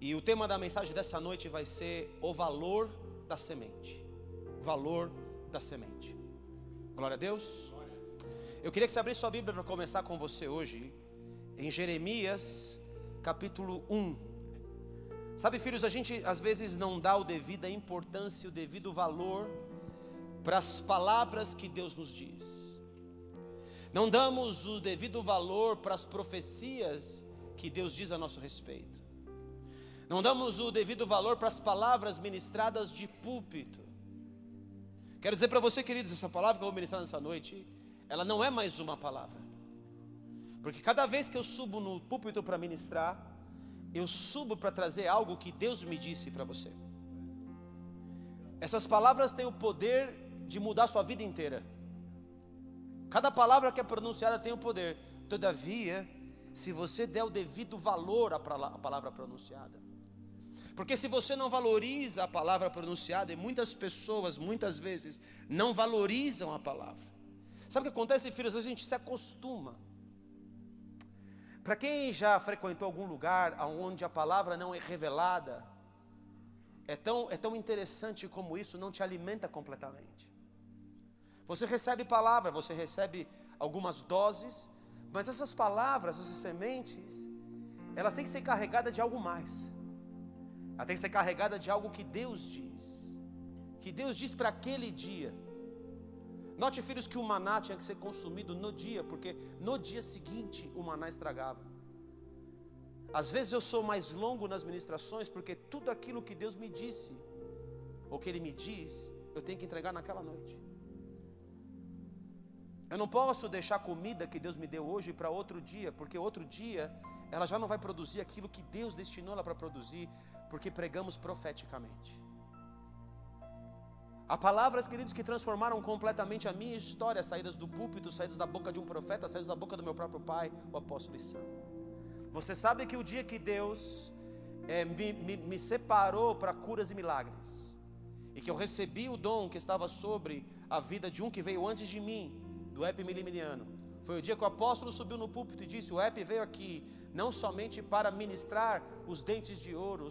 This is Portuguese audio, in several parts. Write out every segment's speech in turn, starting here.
E o tema da mensagem dessa noite vai ser o valor da semente. Valor da semente. Glória a Deus. Eu queria que você abrisse sua Bíblia para começar com você hoje, em Jeremias capítulo 1. Sabe, filhos, a gente às vezes não dá o devida importância, o devido valor para as palavras que Deus nos diz. Não damos o devido valor para as profecias que Deus diz a nosso respeito. Não damos o devido valor para as palavras ministradas de púlpito. Quero dizer para você, queridos, essa palavra que eu vou ministrar nessa noite, ela não é mais uma palavra. Porque cada vez que eu subo no púlpito para ministrar, eu subo para trazer algo que Deus me disse para você. Essas palavras têm o poder de mudar a sua vida inteira. Cada palavra que é pronunciada tem o poder. Todavia, se você der o devido valor à palavra pronunciada. Porque se você não valoriza a palavra pronunciada, e muitas pessoas, muitas vezes, não valorizam a palavra. Sabe o que acontece, filhos? Às vezes a gente se acostuma. Para quem já frequentou algum lugar onde a palavra não é revelada, é tão interessante como isso não te alimenta completamente. Você recebe palavra, você recebe algumas doses, mas essas palavras, essas sementes, elas têm que ser carregadas de algo mais. Ela tem que ser carregada de algo que Deus diz. Que Deus diz para aquele dia. Note, filhos, que o maná tinha que ser consumido no dia, porque no dia seguinte o maná estragava. Às vezes eu sou mais longo nas ministrações, porque tudo aquilo que Deus me disse, ou que Ele me diz, eu tenho que entregar naquela noite. Eu não posso deixar a comida que Deus me deu hoje para outro dia, porque outro dia ela já não vai produzir aquilo que Deus destinou ela para produzir, porque pregamos profeticamente. Há palavras, queridos, que transformaram completamente a minha história, saídas do púlpito, saídas da boca de um profeta, saídas da boca do meu próprio pai, o apóstolo Issam. Você sabe que o dia que Deus me separou para curas e milagres, e que eu recebi o dom que estava sobre a vida de um que veio antes de mim, do Ep Miliminiano, foi o dia que o apóstolo subiu no púlpito e disse: o Ep veio aqui não somente para ministrar os dentes de ouro,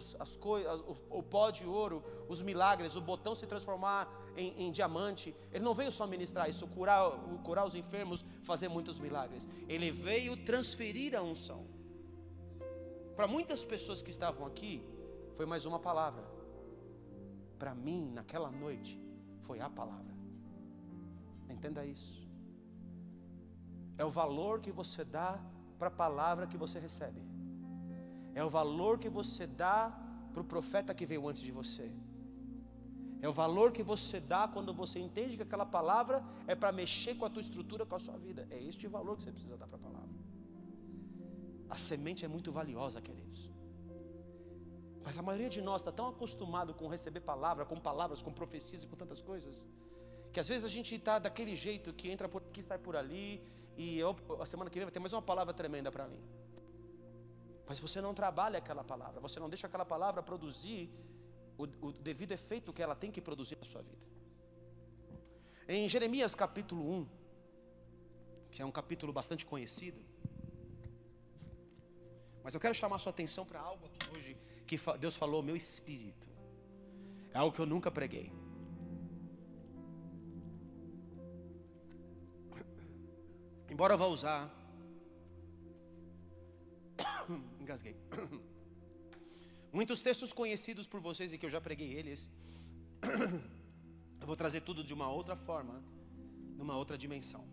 o pó de ouro, os milagres, o botão se transformar em diamante. Ele não veio só ministrar isso, curar os enfermos, fazer muitos milagres. Ele veio transferir a unção. Para muitas pessoas que estavam aqui, foi mais uma palavra. Para mim, naquela noite, foi a palavra. Entenda isso. É o valor que você dá para a palavra que você recebe. É o valor que você dá para o profeta que veio antes de você. É o valor que você dá quando você entende que aquela palavra é para mexer com a tua estrutura, com a sua vida. É este valor que você precisa dar para a palavra. A semente é muito valiosa, queridos. Mas a maioria de nós está tão acostumado com receber palavra, com palavras, com profecias e com tantas coisas, que às vezes a gente está daquele jeito que entra por aqui, sai por ali, e a semana que vem vai ter mais uma palavra tremenda para mim. Mas você não trabalha aquela palavra, você não deixa aquela palavra produzir o devido efeito que ela tem que produzir na sua vida. Em Jeremias capítulo 1, que é um capítulo bastante conhecido, mas eu quero chamar a sua atenção para algo aqui hoje, que Deus falou ao meu espírito. É algo que eu nunca preguei. Embora eu vá usar, engasguei, muitos textos conhecidos por vocês e que eu já preguei eles, eu vou trazer tudo de uma outra forma, numa outra dimensão.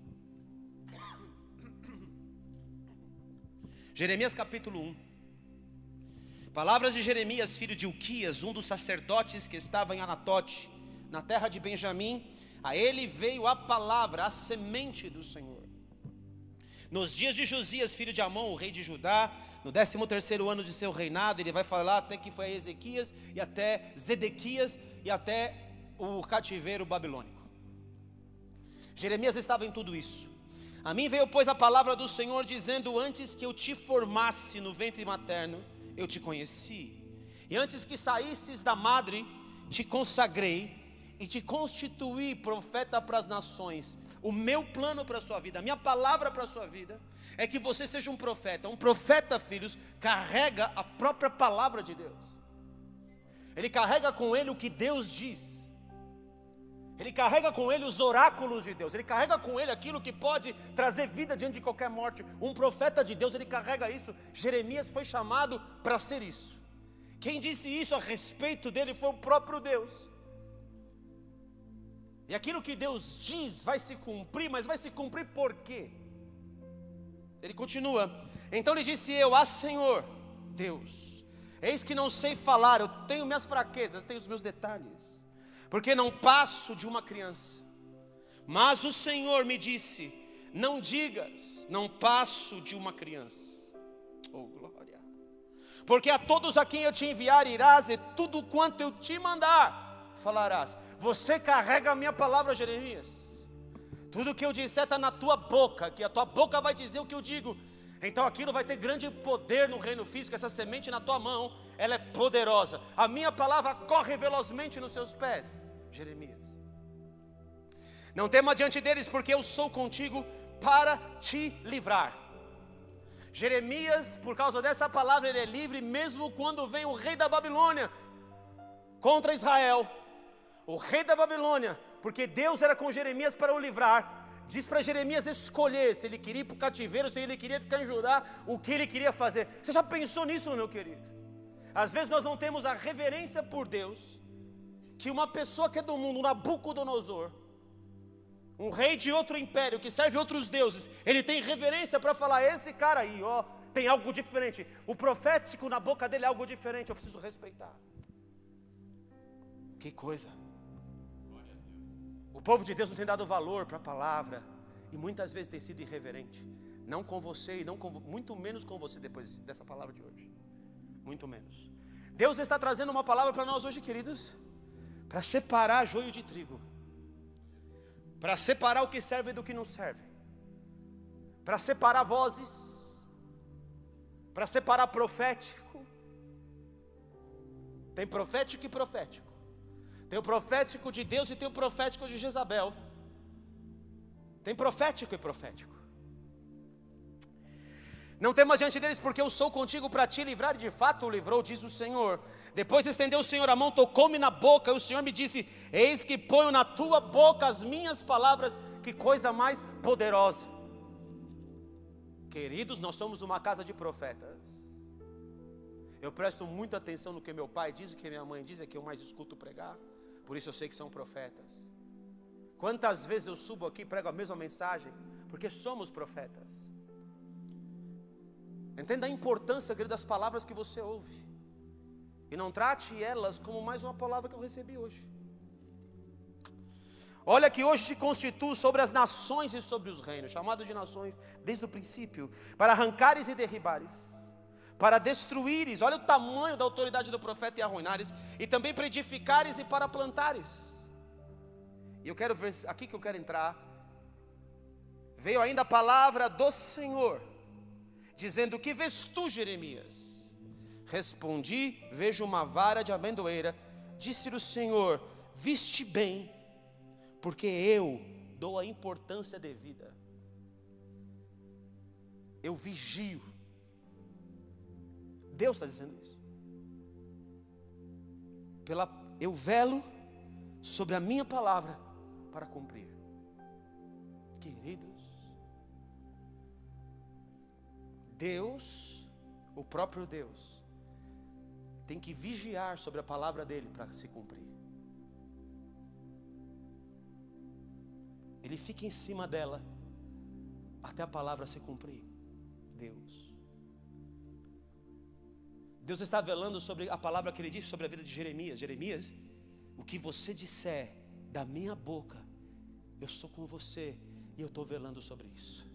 Jeremias capítulo 1. Palavras de Jeremias, filho de Ilquias, um dos sacerdotes que estava em Anatote, na terra de Benjamim. A ele veio a palavra, a semente do Senhor. Nos dias de Josias, filho de Amon, o rei de Judá, no 13º ano de seu reinado, ele vai falar até que foi a Ezequias, e até Zedequias, e até o cativeiro babilônico. Jeremias estava em tudo isso. A mim veio, pois, a palavra do Senhor, dizendo: antes que eu te formasse no ventre materno, eu te conheci. E antes que saísses da madre, te consagrei, e te constituir profeta para as nações. O meu plano para a sua vida, a minha palavra para a sua vida, é que você seja um profeta. Um profeta, filhos, carrega a própria palavra de Deus. Ele carrega com ele o que Deus diz. Ele carrega com ele os oráculos de Deus. Ele carrega com ele aquilo que pode trazer vida diante de qualquer morte. Um profeta de Deus, ele carrega isso. Jeremias foi chamado para ser isso. Quem disse isso a respeito dele foi o próprio Deus. E aquilo que Deus diz vai se cumprir, mas vai se cumprir por quê? Ele continua: então lhe disse eu: Senhor Deus, eis que não sei falar, eu tenho minhas fraquezas, tenho os meus detalhes, porque não passo de uma criança. Mas o Senhor me disse: não digas, não passo de uma criança. Oh glória! Porque a todos a quem eu te enviar irás, e tudo quanto eu te mandar falarás. Você carrega a minha palavra, Jeremias. Tudo que eu disser está na tua boca, que a tua boca vai dizer o que eu digo. Então aquilo vai ter grande poder no reino físico. Essa semente na tua mão, ela é poderosa. A minha palavra corre velozmente nos seus pés, Jeremias. Não tema diante deles, porque eu sou contigo para te livrar. Jeremias, por causa dessa palavra, ele é livre, mesmo quando vem o rei da Babilônia contra Israel. O rei da Babilônia, porque Deus era com Jeremias para o livrar, diz para Jeremias escolher se ele queria ir para o cativeiro, se ele queria ficar em Judá, o que ele queria fazer. Você já pensou nisso, meu querido? Às vezes nós não temos a reverência por Deus, que uma pessoa que é do mundo, um Nabucodonosor, um rei de outro império, que serve outros deuses, ele tem reverência para falar: esse cara aí, ó, tem algo diferente, o profético na boca dele é algo diferente, eu preciso respeitar. Que coisa! O povo de Deus não tem dado valor para a palavra, e muitas vezes tem sido irreverente. Não com você, e não com, muito menos com você depois dessa palavra de hoje. Muito menos. Deus está trazendo uma palavra para nós hoje, queridos, para separar joio de trigo, para separar o que serve do que não serve, para separar vozes, para separar profético. Tem profético e profético. Tem o profético de Deus e tem o profético de Jezabel. Tem profético e profético. Não temas diante deles, porque eu sou contigo para te livrar. E de fato o livrou, diz o Senhor. Depois estendeu o Senhor a mão, tocou-me na boca, e o Senhor me disse: eis que ponho na tua boca as minhas palavras. Que coisa mais poderosa. Queridos, nós somos uma casa de profetas. Eu presto muita atenção no que meu pai diz, o que minha mãe diz, é que eu mais escuto pregar. Por isso eu sei que são profetas. Quantas vezes eu subo aqui e prego a mesma mensagem? Porque somos profetas. Entenda a importância, querido, das palavras que você ouve. E não trate elas como mais uma palavra que eu recebi hoje. Olha que hoje te constituo sobre as nações e sobre os reinos, chamado de nações desde o princípio, para arrancares e derribares, para destruíres. Olha o tamanho da autoridade do profeta, e arruinares, e também para edificares e para plantares. E eu quero ver, aqui que eu quero entrar. Veio ainda a palavra do Senhor, dizendo: que vês tu, Jeremias? Respondi: vejo uma vara de amendoeira. Disse-lhe o Senhor: viste bem, porque eu dou a importância devida. Eu vigio. Deus está dizendo isso. Eu velo sobre a minha palavra para cumprir. Queridos, Deus, o próprio Deus, tem que vigiar sobre a palavra dele para se cumprir. Ele fica em cima dela até a palavra se cumprir. Deus está velando sobre a palavra que ele disse sobre a vida de Jeremias. Jeremias, o que você disser da minha boca, eu sou com você e eu estou velando sobre isso.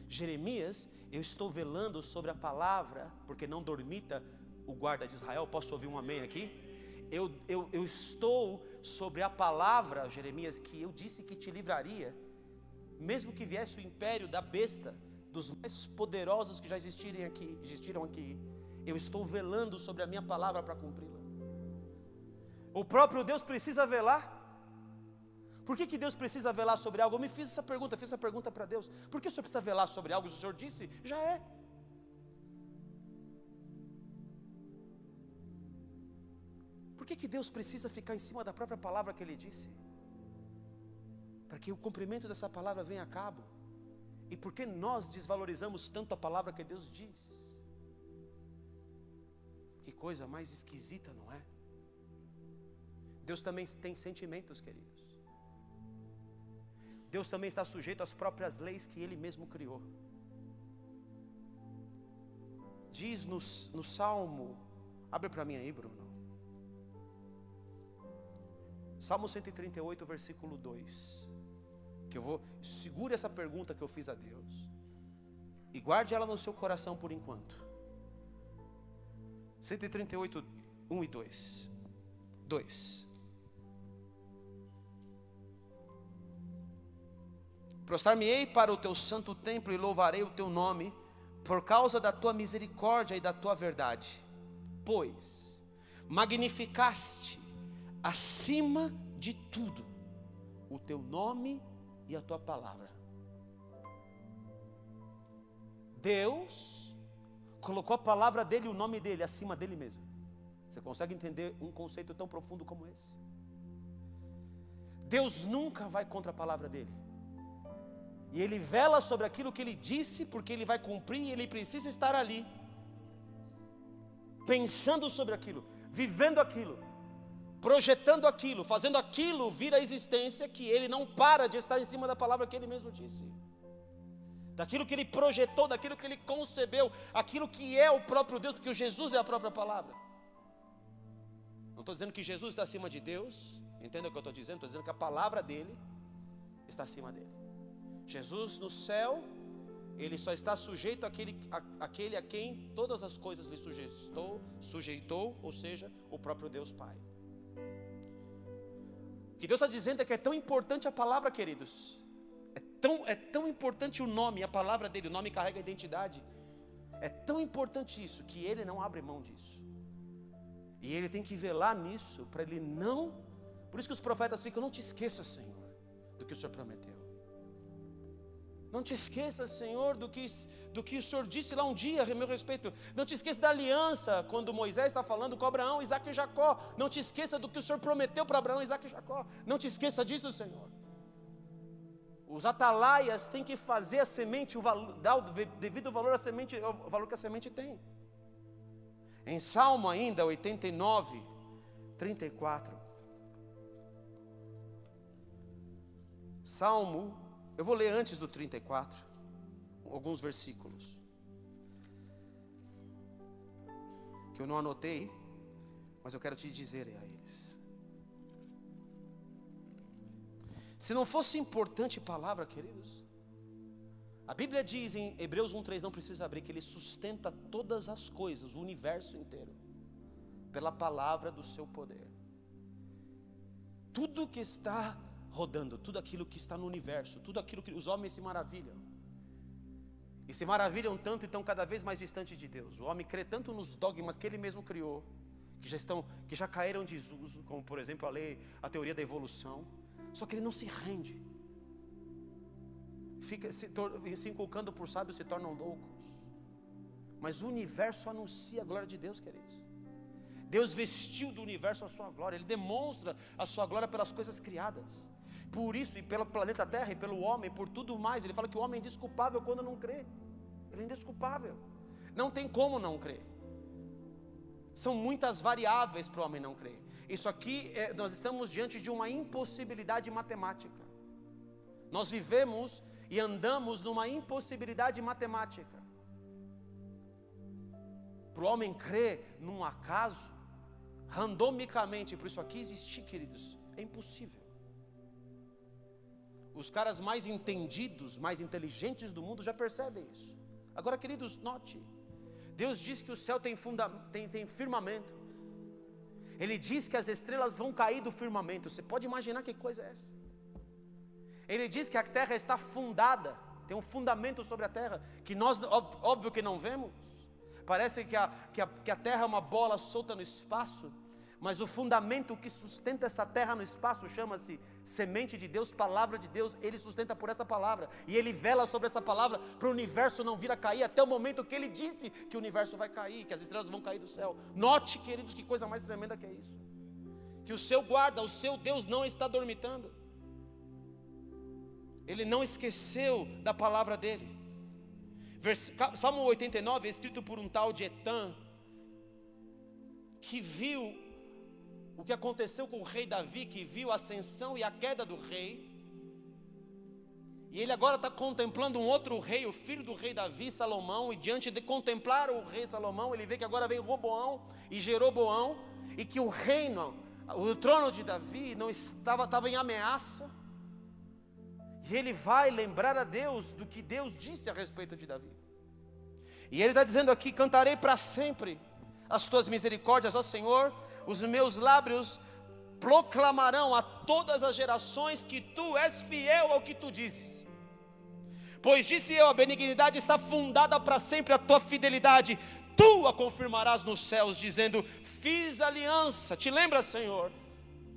Jeremias, eu estou velando sobre a palavra, porque não dormita o guarda de Israel. Posso ouvir um amém aqui? Eu estou sobre a palavra, Jeremias, que eu disse que te livraria, mesmo que viesse o império da besta, dos mais poderosos que já existiram aqui. Eu estou velando sobre a minha palavra para cumpri-la. O próprio Deus precisa velar. Por que Deus precisa velar sobre algo? Eu me fiz essa pergunta para Deus. Por que o Senhor precisa velar sobre algo? O Senhor disse, já é. Por que Deus precisa ficar em cima da própria palavra que Ele disse? Para que o cumprimento dessa palavra venha a cabo. E por que nós desvalorizamos tanto a palavra que Deus diz? Que coisa mais esquisita, não é? Deus também tem sentimentos, queridos. Deus também está sujeito às próprias leis que Ele mesmo criou. Diz no Salmo, abre para mim aí, Bruno. Salmo 138, versículo 2. Segure essa pergunta que eu fiz a Deus. E guarde ela no seu coração por enquanto. 138, 1 e 2. 2. Prostrar-me-ei para o teu santo templo e louvarei o teu nome, por causa da tua misericórdia e da tua verdade, pois magnificaste acima de tudo o teu nome e a tua palavra. Deus colocou a palavra dele e o nome dele acima dele mesmo. Você consegue entender um conceito tão profundo como esse? Deus nunca vai contra a palavra dele. E Ele vela sobre aquilo que Ele disse, porque Ele vai cumprir e Ele precisa estar ali, pensando sobre aquilo, vivendo aquilo, projetando aquilo, fazendo aquilo vir à existência, que Ele não para de estar em cima da palavra que Ele mesmo disse. Daquilo que Ele projetou, daquilo que Ele concebeu, aquilo que é o próprio Deus, porque o Jesus é a própria palavra. Não estou dizendo que Jesus está acima de Deus, entenda o que eu estou dizendo, estou dizendo que a palavra dele está acima dele. Jesus no céu, Ele só está sujeito àquele a quem todas as coisas lhe sujeitou, ou seja, o próprio Deus Pai. O que Deus está dizendo é que é tão importante a palavra, queridos, é tão importante o nome, a palavra dele, o nome carrega a identidade, é tão importante isso, que Ele não abre mão disso, e Ele tem que velar nisso, para Ele não, por isso que os profetas ficam, não te esqueça, Senhor, do que o Senhor prometeu. Não te esqueça, Senhor, do que o Senhor disse lá um dia a meu respeito. Não te esqueça da aliança, quando Moisés está falando com Abraão, Isaque e Jacó. Não te esqueça do que o Senhor prometeu para Abraão, Isaque e Jacó. Não te esqueça disso, Senhor. Os atalaias têm que fazer a semente, dar o devido valor à semente, o valor que a semente tem. Em Salmo ainda, 89, 34. Salmo, eu vou ler antes do 34, alguns versículos, que eu não anotei, mas eu quero te dizer a eles. Se não fosse importante palavra, queridos, a Bíblia diz em Hebreus 1:3, não precisa abrir, que Ele sustenta todas as coisas, o universo inteiro, pela palavra do seu poder. Tudo que está rodando, tudo aquilo que está no universo, tudo aquilo que os homens se maravilham, e se maravilham tanto e estão cada vez mais distantes de Deus. O homem crê tanto nos dogmas que ele mesmo criou, que já caíram em desuso, como por exemplo a teoria da evolução, só que ele não se rende, fica se inculcando por sábios, se tornam loucos. Mas o universo anuncia a glória de Deus, queridos. Deus vestiu do universo a sua glória, Ele demonstra a sua glória pelas coisas criadas. Por isso, e pelo planeta Terra, e pelo homem, por tudo mais, Ele fala que o homem é indesculpável quando não crê. Ele é indesculpável, não tem como não crer. São muitas variáveis para o homem não crer. Isso aqui, nós estamos diante de uma impossibilidade matemática. Nós vivemos e andamos numa impossibilidade matemática. Para o homem crer num acaso, randomicamente, por isso aqui existir, queridos, é impossível. Os caras mais entendidos, mais inteligentes do mundo já percebem isso. Agora, queridos, note, Deus diz que o céu tem firmamento. Ele diz que as estrelas vão cair do firmamento. Você pode imaginar que coisa é essa? Ele diz que a terra está fundada, tem um fundamento sobre a terra, que nós, óbvio que não vemos. Parece que a terra é uma bola solta no espaço, mas o fundamento que sustenta essa terra no espaço chama-se semente de Deus, palavra de Deus. Ele sustenta por essa palavra, e Ele vela sobre essa palavra, para o universo não vir a cair, até o momento que Ele disse que o universo vai cair, que as estrelas vão cair do céu. Note, queridos, que coisa mais tremenda que é isso, que o seu guarda, o seu Deus não está dormitando, Ele não esqueceu da palavra dEle. Salmo 89 é escrito por um tal de Etan, que viu o que aconteceu com o rei Davi, que viu a ascensão e a queda do rei, e ele agora está contemplando um outro rei, o filho do rei Davi, Salomão, e diante de contemplar o rei Salomão, ele vê que agora vem Roboão e Jeroboão, e que o reino, o trono de Davi não estava em ameaça, e ele vai lembrar a Deus do que Deus disse a respeito de Davi, e ele está dizendo aqui: cantarei para sempre as tuas misericórdias, ó Senhor, os meus lábios proclamarão a todas as gerações que tu és fiel ao que tu dizes. Pois disse eu, a benignidade está fundada para sempre, a tua fidelidade tu a confirmarás nos céus, dizendo: fiz aliança. Te lembra, Senhor,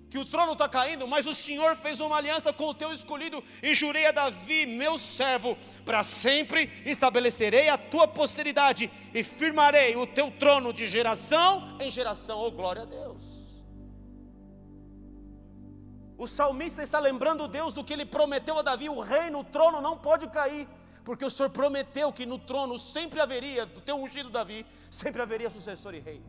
que o trono está caindo, mas o Senhor fez uma aliança com o teu escolhido, e jurei a Davi, meu servo, para sempre estabelecerei a tua posteridade, e firmarei o teu trono de geração em geração. Oh, glória a Deus! O salmista está lembrando Deus do que ele prometeu a Davi: o reino, o trono não pode cair, porque o Senhor prometeu que no trono sempre haveria, do teu ungido Davi, sempre haveria sucessor e rei.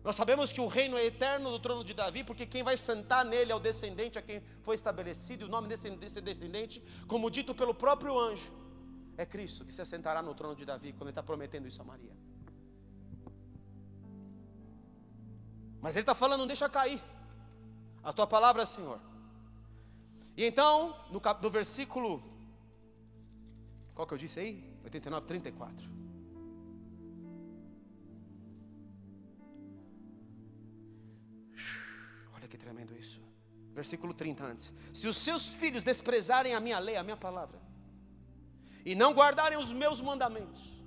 Nós sabemos que o reino é eterno do trono de Davi, porque quem vai sentar nele é o descendente a quem foi estabelecido, e o nome desse descendente, como dito pelo próprio anjo, é Cristo, que se assentará no trono de Davi, quando ele está prometendo isso a Maria. Mas ele está falando: não deixa cair a tua palavra, Senhor. E então, no versículo, qual que eu disse aí? 89, 34. Olha que tremendo isso. Versículo 30 antes: se os seus filhos desprezarem a minha lei, a minha palavra, e não guardarem os meus mandamentos,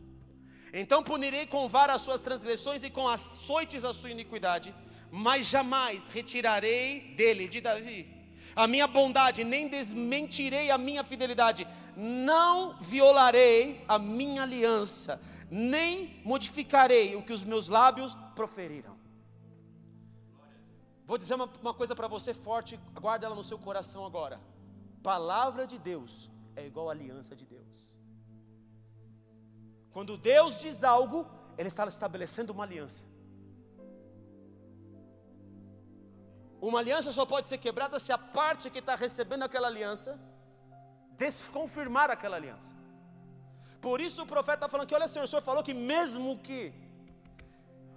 então punirei com vara as suas transgressões e com açoites a sua iniquidade, mas jamais retirarei dele, de Davi, a minha bondade, nem desmentirei a minha fidelidade, não violarei a minha aliança, nem modificarei o que os meus lábios proferiram. Vou dizer uma coisa para você forte, guarda ela no seu coração agora: palavra de Deus é igual a aliança de Deus. Quando Deus diz algo, Ele está estabelecendo uma aliança. Uma aliança só pode ser quebrada se a parte que está recebendo aquela aliança desconfirmar aquela aliança. Por isso o profeta está falando que: olha, Senhor, o Senhor falou que mesmo que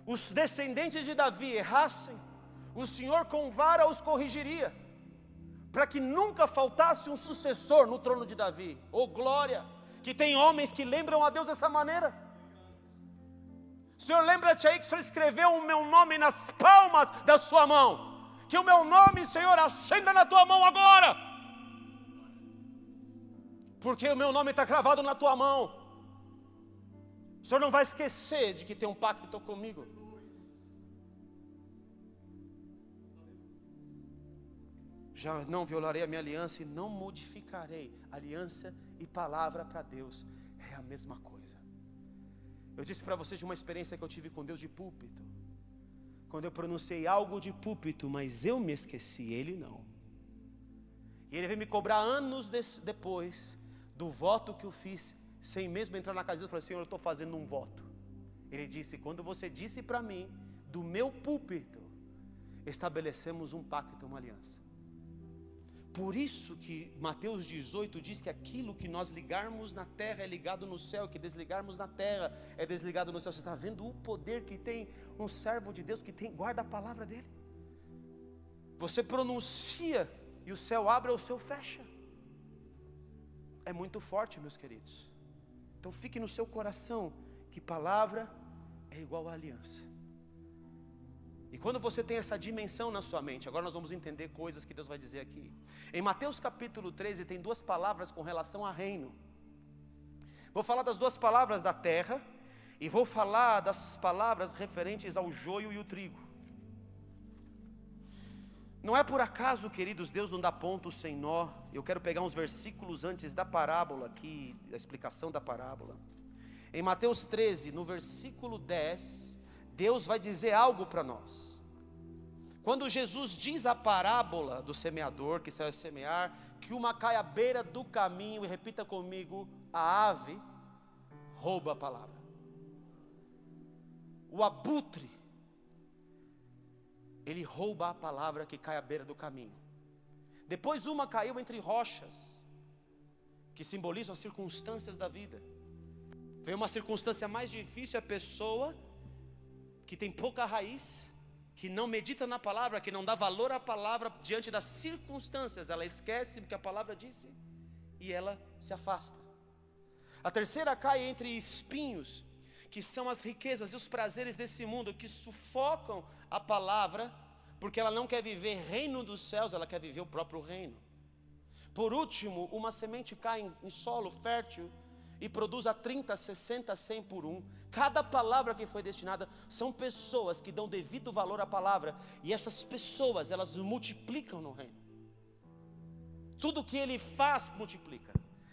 os descendentes de Davi errassem, o Senhor com vara os corrigiria, para que nunca faltasse um sucessor no trono de Davi. Oh, glória! Que tem homens que lembram a Deus dessa maneira. Senhor, lembra-te aí que o Senhor escreveu o meu nome nas palmas da sua mão. Que o meu nome, Senhor, acenda na tua mão agora, porque o meu nome está cravado na tua mão. O Senhor não vai esquecer de que tem um pacto comigo. Já não violarei a minha aliança e não modificarei. Aliança e palavra para Deus é a mesma coisa. Eu disse para vocês de uma experiência que eu tive com Deus de púlpito, quando eu pronunciei algo de púlpito, mas eu me esqueci, Ele não. E Ele veio me cobrar anos depois do voto que eu fiz, sem mesmo entrar na casa dele. Eu falei: Senhor, eu estou fazendo um voto. Ele disse: quando você disse para mim, do meu púlpito, estabelecemos um pacto, uma aliança. Por isso que Mateus 18 diz que aquilo que nós ligarmos na terra é ligado no céu, que desligarmos na terra é desligado no céu. Você está vendo o poder que tem um servo de Deus que guarda a palavra dele? Você pronuncia e o céu abre ou o céu fecha. É muito forte, meus queridos. Então fique no seu coração que palavra é igual a aliança. E quando você tem essa dimensão na sua mente, agora nós vamos entender coisas que Deus vai dizer aqui. Em Mateus capítulo 13 tem duas palavras com relação a reino. Vou falar das duas palavras da terra e vou falar das palavras referentes ao joio e o trigo. Não é por acaso, queridos, Deus não dá ponto sem nó. Eu quero pegar uns versículos antes da parábola aqui, a explicação da parábola. Em Mateus 13, no versículo 10, Deus vai dizer algo para nós. Quando Jesus diz a parábola do semeador que saiu a semear, que uma cai à beira do caminho, e repita comigo, a ave rouba a palavra. O abutre, ele rouba a palavra que cai à beira do caminho. Depois uma caiu entre rochas, que simbolizam as circunstâncias da vida. Veio uma circunstância mais difícil, a pessoa que tem pouca raiz, que não medita na palavra, que não dá valor à palavra diante das circunstâncias, ela esquece o que a palavra disse e ela se afasta. A terceira cai entre espinhos, que são as riquezas e os prazeres desse mundo, que sufocam a palavra, porque ela não quer viver reino dos céus, ela quer viver o próprio reino. Por último, uma semente cai em solo fértil e produz a 30, 60, 100 por um. Cada palavra que foi destinada, são pessoas que dão devido valor à palavra, e essas pessoas, elas multiplicam no reino. Tudo que ele faz multiplica.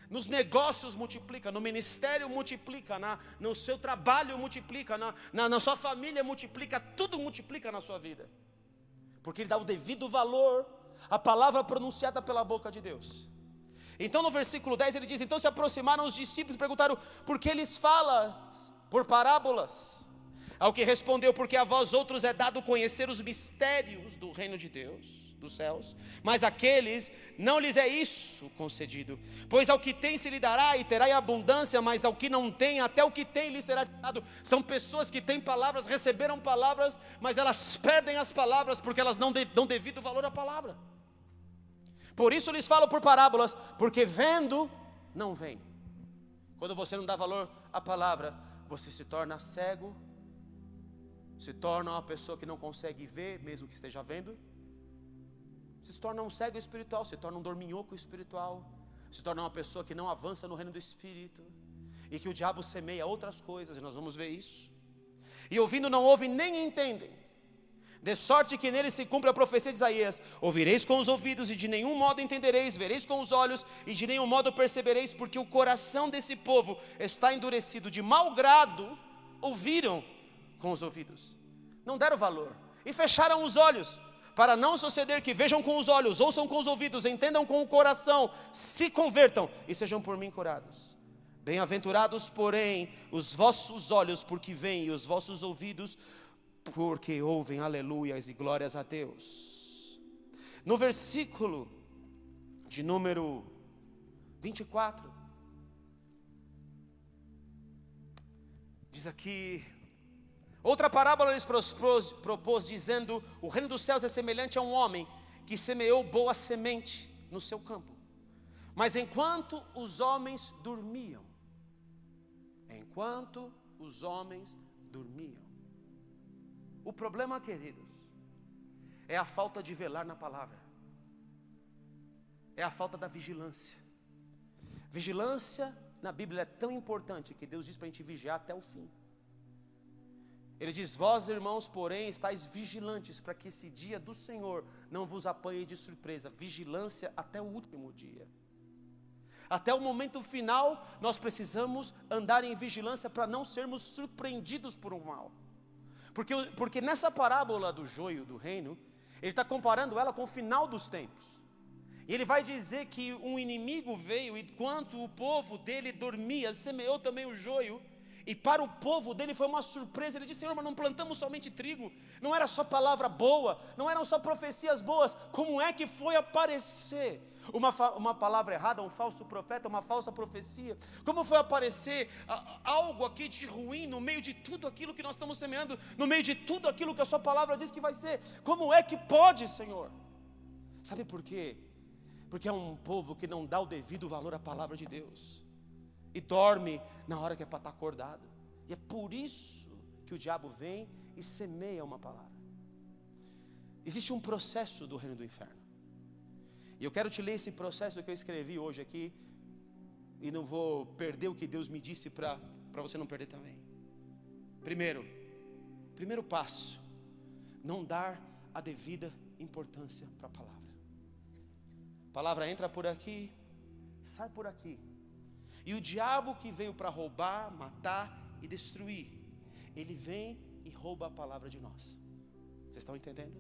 Nos negócios multiplica, no ministério multiplica, no seu trabalho multiplica, na sua família multiplica, tudo multiplica na sua vida. Porque ele dá o devido valor à palavra pronunciada pela boca de Deus. Então no versículo 10 ele diz, então se aproximaram os discípulos e perguntaram, por que eles falam por parábolas? Ao que respondeu, porque a vós outros é dado conhecer os mistérios do reino de Deus, dos céus, mas àqueles não lhes é isso concedido. Pois ao que tem se lhe dará e terá em abundância, mas ao que não tem, até o que tem lhe será dado. São pessoas que têm palavras, receberam palavras, mas elas perdem as palavras, porque elas não dão devido valor à palavra. Por isso lhes falo por parábolas, porque vendo, não veem. Quando você não dá valor à palavra, você se torna cego, se torna uma pessoa que não consegue ver, mesmo que esteja vendo. Se torna um cego espiritual, se torna um dorminhoco espiritual, se torna uma pessoa que não avança no reino do Espírito, e que o diabo semeia outras coisas, e nós vamos ver isso. E ouvindo não ouvem nem entendem, de sorte que nele se cumpre a profecia de Isaías, ouvireis com os ouvidos e de nenhum modo entendereis, vereis com os olhos e de nenhum modo percebereis, porque o coração desse povo está endurecido, de mau grado ouviram com os ouvidos, não deram valor, e fecharam os olhos, para não suceder que vejam com os olhos, ouçam com os ouvidos, entendam com o coração, se convertam e sejam por mim curados. Bem-aventurados, porém, os vossos olhos, porque veem, e os vossos ouvidos, porque ouvem, aleluias e glórias a Deus. No versículo de número 24, diz aqui, outra parábola lhes propôs, dizendo, o reino dos céus é semelhante a um homem que semeou boa semente no seu campo. Mas enquanto os homens dormiam, o problema, queridos, é a falta de velar na palavra, é a falta da vigilância. Vigilância na Bíblia é tão importante que Deus diz para a gente vigiar até o fim. Ele diz, vós irmãos, porém, estáis vigilantes, para que esse dia do Senhor não vos apanhe de surpresa. Vigilância até o último dia. Até o momento final, nós precisamos andar em vigilância para não sermos surpreendidos por um mal. Porque nessa parábola do joio do reino, ele está comparando ela com o final dos tempos. E ele vai dizer que um inimigo veio, e enquanto o povo dele dormia, semeou também o joio, e para o povo dele foi uma surpresa. Ele disse, Senhor, mas não plantamos somente trigo, não era só palavra boa, não eram só profecias boas, como é que foi aparecer uma palavra errada, um falso profeta, uma falsa profecia? Como foi aparecer algo aqui de ruim no meio de tudo aquilo que nós estamos semeando, no meio de tudo aquilo que a sua palavra diz que vai ser? Como é que pode, Senhor? Sabe por quê? Porque é um povo que não dá o devido valor à palavra de Deus, e dorme na hora que é para estar acordado. E é por isso que o diabo vem e semeia uma palavra. Existe um processo do reino do inferno, e eu quero te ler esse processo que eu escrevi hoje aqui, e não vou perder o que Deus me disse para você não perder também. Primeiro passo, não dar a devida importância para a palavra. A palavra entra por aqui, sai por aqui. E o diabo que veio para roubar, matar e destruir, ele vem e rouba a palavra de nós. Vocês estão entendendo?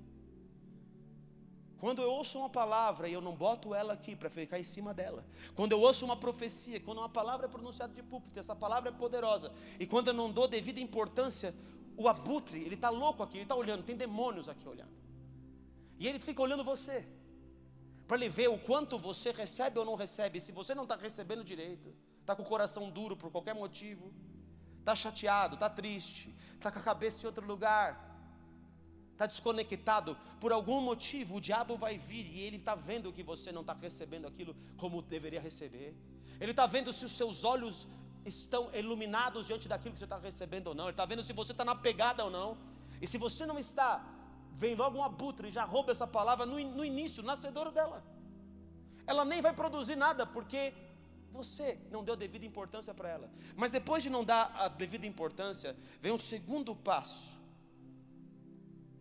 Quando eu ouço uma palavra e eu não boto ela aqui para ficar em cima dela, quando eu ouço uma profecia, quando uma palavra é pronunciada de púlpito, essa palavra é poderosa, e quando eu não dou devida importância, o abutre, ele está louco aqui, ele está olhando, tem demônios aqui olhando, e ele fica olhando você, para ele ver o quanto você recebe ou não recebe. Se você não está recebendo direito, está com o coração duro por qualquer motivo, está chateado, está triste, está com a cabeça em outro lugar, está desconectado, por algum motivo o diabo vai vir e ele está vendo que você não está recebendo aquilo como deveria receber. Ele está vendo se os seus olhos estão iluminados diante daquilo que você está recebendo ou não. Ele está vendo se você está na pegada ou não. E se você não está, vem logo um abutre e já rouba essa palavra no início, nascedouro dela. Ela nem vai produzir nada, porque você não deu devida importância para ela. Mas depois de não dar a devida importância, vem um segundo passo.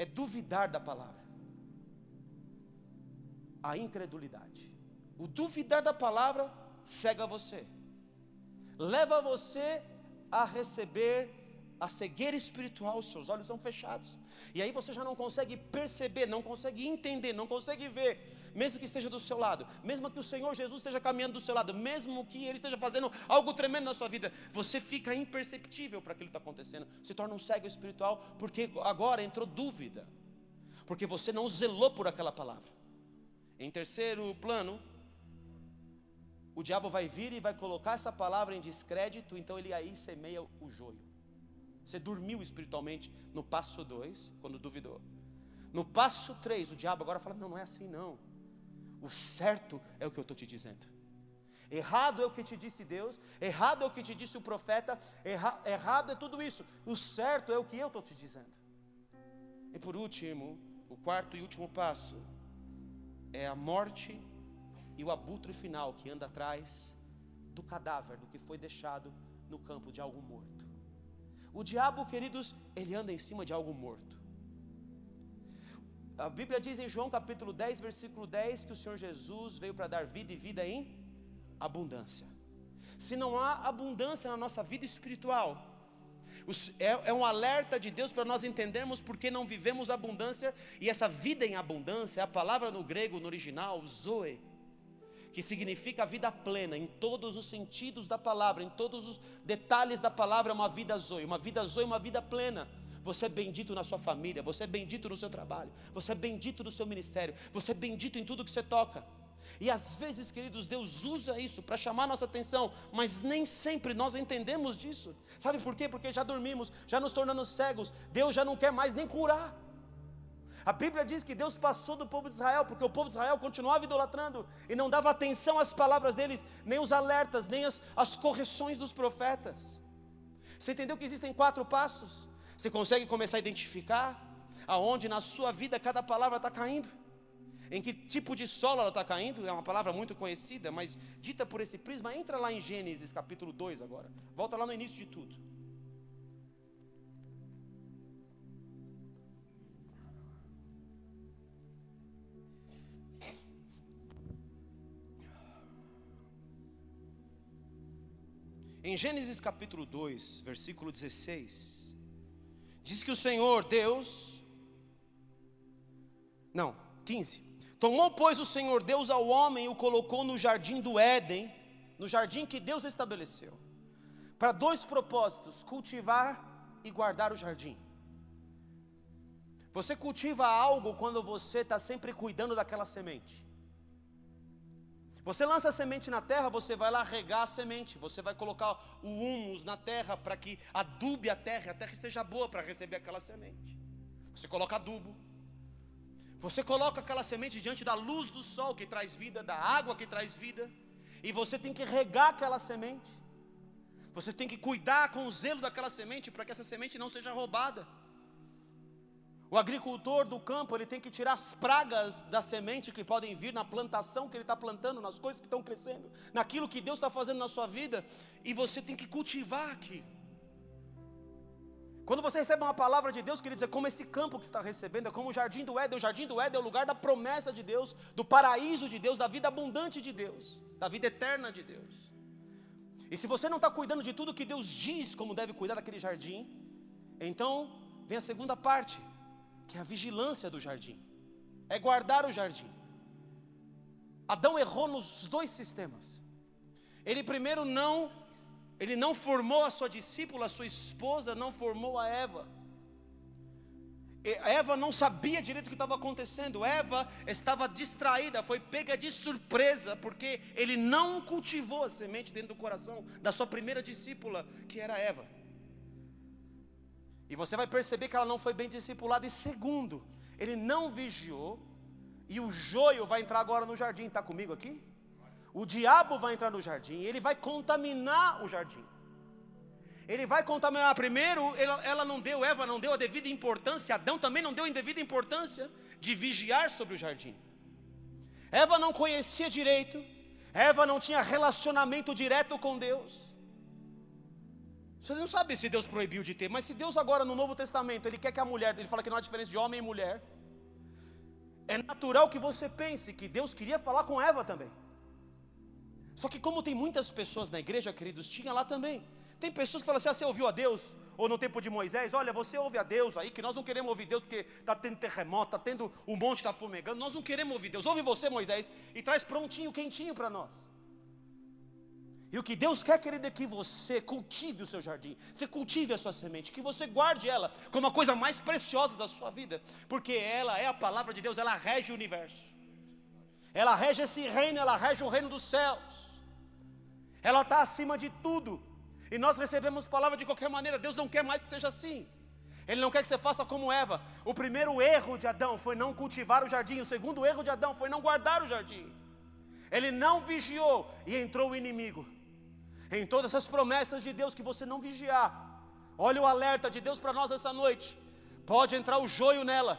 É duvidar da palavra. A incredulidade. O duvidar da palavra cega você. Leva você a receber a cegueira espiritual. Os seus olhos são fechados. E aí você já não consegue perceber, não consegue entender, não consegue ver. Mesmo que esteja do seu lado, mesmo que o Senhor Jesus esteja caminhando do seu lado, mesmo que Ele esteja fazendo algo tremendo na sua vida, você fica imperceptível para aquilo que está acontecendo, se torna um cego espiritual, porque agora entrou dúvida, porque você não zelou por aquela palavra. Em terceiro plano, o diabo vai vir e vai colocar essa palavra em descrédito, então ele aí semeia o joio. Você dormiu espiritualmente no passo 2, quando duvidou. No passo 3, o diabo agora fala, não é assim não. O certo é o que eu estou te dizendo. Errado é o que te disse Deus, errado é o que te disse o profeta, errado é tudo isso. O certo é o que eu estou te dizendo. E por último, o quarto e último passo é a morte e o abutre final que anda atrás do cadáver, do que foi deixado no campo de algo morto. O diabo, queridos, ele anda em cima de algo morto. A Bíblia diz em João capítulo 10, versículo 10, que o Senhor Jesus veio para dar vida e vida em abundância. Se não há abundância na nossa vida espiritual, é um alerta de Deus para nós entendermos porque não vivemos abundância. E essa vida em abundância, a palavra no grego, no original, zoe, que significa a vida plena, em todos os sentidos da palavra, em todos os detalhes da palavra, é uma vida zoe, uma vida plena. Você é bendito na sua família, você é bendito no seu trabalho, você é bendito no seu ministério, você é bendito em tudo que você toca. E às vezes, queridos, Deus usa isso para chamar nossa atenção, mas nem sempre nós entendemos disso. Sabe por quê? Porque já dormimos, já nos tornamos cegos, Deus já não quer mais nem curar. A Bíblia diz que Deus passou do povo de Israel, porque o povo de Israel continuava idolatrando e não dava atenção às palavras deles, nem os alertas, nem as correções dos profetas. Você entendeu que existem 4 passos? Você consegue começar a identificar aonde na sua vida cada palavra está caindo? Em que tipo de solo ela está caindo? É uma palavra muito conhecida, mas dita por esse prisma. Entra lá em Gênesis capítulo 2 agora. Volta lá no início de tudo. Em Gênesis capítulo 2, versículo 16... diz que o Senhor Deus, 15. Tomou, pois, o Senhor Deus ao homem e o colocou no jardim do Éden, no jardim que Deus estabeleceu, para 2 propósitos: cultivar e guardar o jardim. Você cultiva algo quando você está sempre cuidando daquela semente. Você lança a semente na terra, você vai lá regar a semente, você vai colocar o humus na terra para que adube a terra esteja boa para receber aquela semente. Você coloca adubo, você coloca aquela semente diante da luz do sol que traz vida, da água que traz vida, e você tem que regar aquela semente, você tem que cuidar com o zelo daquela semente para que essa semente não seja roubada. O agricultor do campo, ele tem que tirar as pragas da semente que podem vir na plantação que ele está plantando, nas coisas que estão crescendo, naquilo que Deus está fazendo na sua vida, e você tem que cultivar aqui. Quando você recebe uma palavra de Deus, queridos, é como esse campo que você está recebendo, é como o jardim do Éden. O jardim do Éden é o lugar da promessa de Deus, do paraíso de Deus, da vida abundante de Deus, da vida eterna de Deus. E se você não está cuidando de tudo que Deus diz como deve cuidar daquele jardim, então vem a segunda parte, que é a vigilância do jardim, é guardar o jardim. Adão errou nos dois sistemas. Ele primeiro ele não formou a sua discípula, a sua esposa, não formou a Eva. Eva não sabia direito o que estava acontecendo. Eva estava distraída, foi pega de surpresa, porque ele não cultivou a semente dentro do coração da sua primeira discípula, que era Eva. E você vai perceber que ela não foi bem discipulada. E segundo, ele não vigiou, e o joio vai entrar agora no jardim. Está comigo aqui? O diabo vai entrar no jardim, ele vai contaminar o jardim. Ele vai contaminar primeiro, Eva não deu a devida importância, Adão também não deu a devida importância de vigiar sobre o jardim. Eva não conhecia direito, Eva não tinha relacionamento direto com Deus. Vocês não sabem se Deus proibiu de ter, mas se Deus agora no Novo Testamento, Ele quer que a mulher, Ele fala que não há diferença de homem e mulher, é natural que você pense que Deus queria falar com Eva também. Só que como tem muitas pessoas na igreja, queridos, tinha lá também. Tem pessoas que falam assim, você ouviu a Deus? Ou no tempo de Moisés, olha, você ouve a Deus aí, que nós não queremos ouvir Deus, porque está tendo terremoto, está tendo um monte, está fumegando, nós não queremos ouvir Deus. Ouve você, Moisés, e traz prontinho, quentinho para nós. E o que Deus quer, querido, é que você cultive o seu jardim, você cultive a sua semente, que você guarde ela como a coisa mais preciosa da sua vida, porque ela é a palavra de Deus, ela rege o universo, ela rege esse reino, ela rege o reino dos céus, ela está acima de tudo, e nós recebemos palavra de qualquer maneira. Deus não quer mais que seja assim, Ele não quer que você faça como Eva. O primeiro erro de Adão foi não cultivar o jardim, o segundo erro de Adão foi não guardar o jardim. Ele não vigiou e entrou o inimigo. Em todas essas promessas de Deus que você não vigiar, olha o alerta de Deus para nós essa noite, pode entrar o joio nela.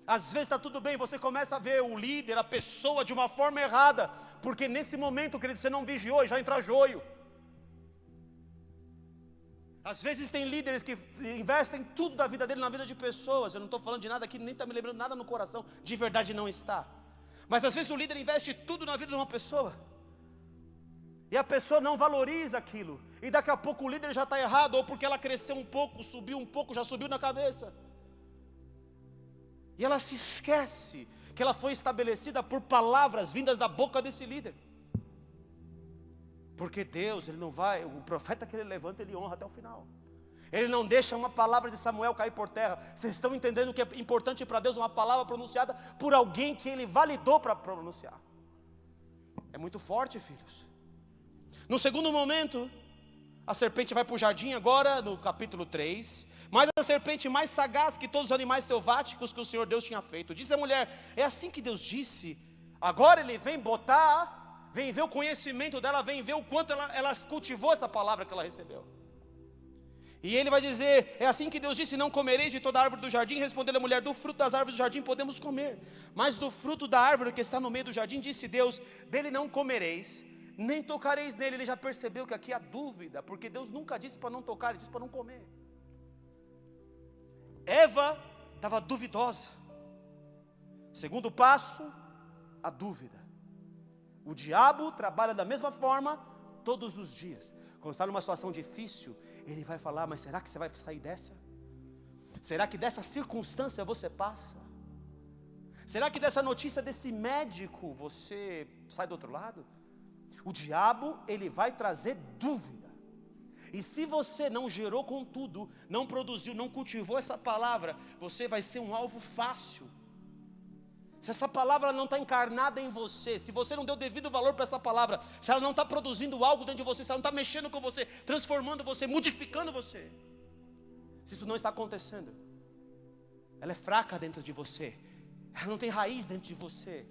Às vezes está tudo bem, você começa a ver o líder, a pessoa de uma forma errada, porque nesse momento, querido, você não vigiou e já entra joio. Às vezes tem líderes que investem tudo da vida dele na vida de pessoas. Eu não estou falando de nada aqui, nem está me lembrando nada no coração, de verdade não está. Mas às vezes o líder investe tudo na vida de uma pessoa, e a pessoa não valoriza aquilo, e daqui a pouco o líder já está errado, ou porque ela cresceu um pouco, subiu um pouco, já subiu na cabeça, e ela se esquece que ela foi estabelecida por palavras vindas da boca desse líder. Porque Deus, Ele não vai, o profeta que Ele levanta, Ele honra até o final. Ele não deixa uma palavra de Samuel cair por terra. Vocês estão entendendo que é importante para Deus uma palavra pronunciada por alguém que Ele validou para pronunciar? É muito forte, filhos. No segundo momento, a serpente vai para o jardim agora, no capítulo 3. Mas a serpente mais sagaz que todos os animais selváticos que o Senhor Deus tinha feito. Diz a mulher, é assim que Deus disse. Agora Ele vem botar, vem ver o conhecimento dela, vem ver o quanto ela cultivou essa palavra que ela recebeu. E Ele vai dizer, é assim que Deus disse, não comereis de toda árvore do jardim. Respondeu a mulher, do fruto das árvores do jardim podemos comer, mas do fruto da árvore que está no meio do jardim, disse Deus, dele não comereis, nem tocareis nele. Ele já percebeu que aqui há dúvida, porque Deus nunca disse para não tocar, Ele disse para não comer. Eva estava duvidosa. Segundo passo, a dúvida. O diabo trabalha da mesma forma todos os dias. Quando está numa situação difícil, ele vai falar, mas será que você vai sair dessa? Será que dessa circunstância você passa? Será que dessa notícia desse médico você sai do outro lado? O diabo, ele vai trazer dúvida. E se você não gerou com tudo, não produziu, não cultivou essa palavra, você vai ser um alvo fácil. Se essa palavra não está encarnada em você, se você não deu devido valor para essa palavra, se ela não está produzindo algo dentro de você, se ela não está mexendo com você, transformando você, modificando você, se isso não está acontecendo, ela é fraca dentro de você, ela não tem raiz dentro de você,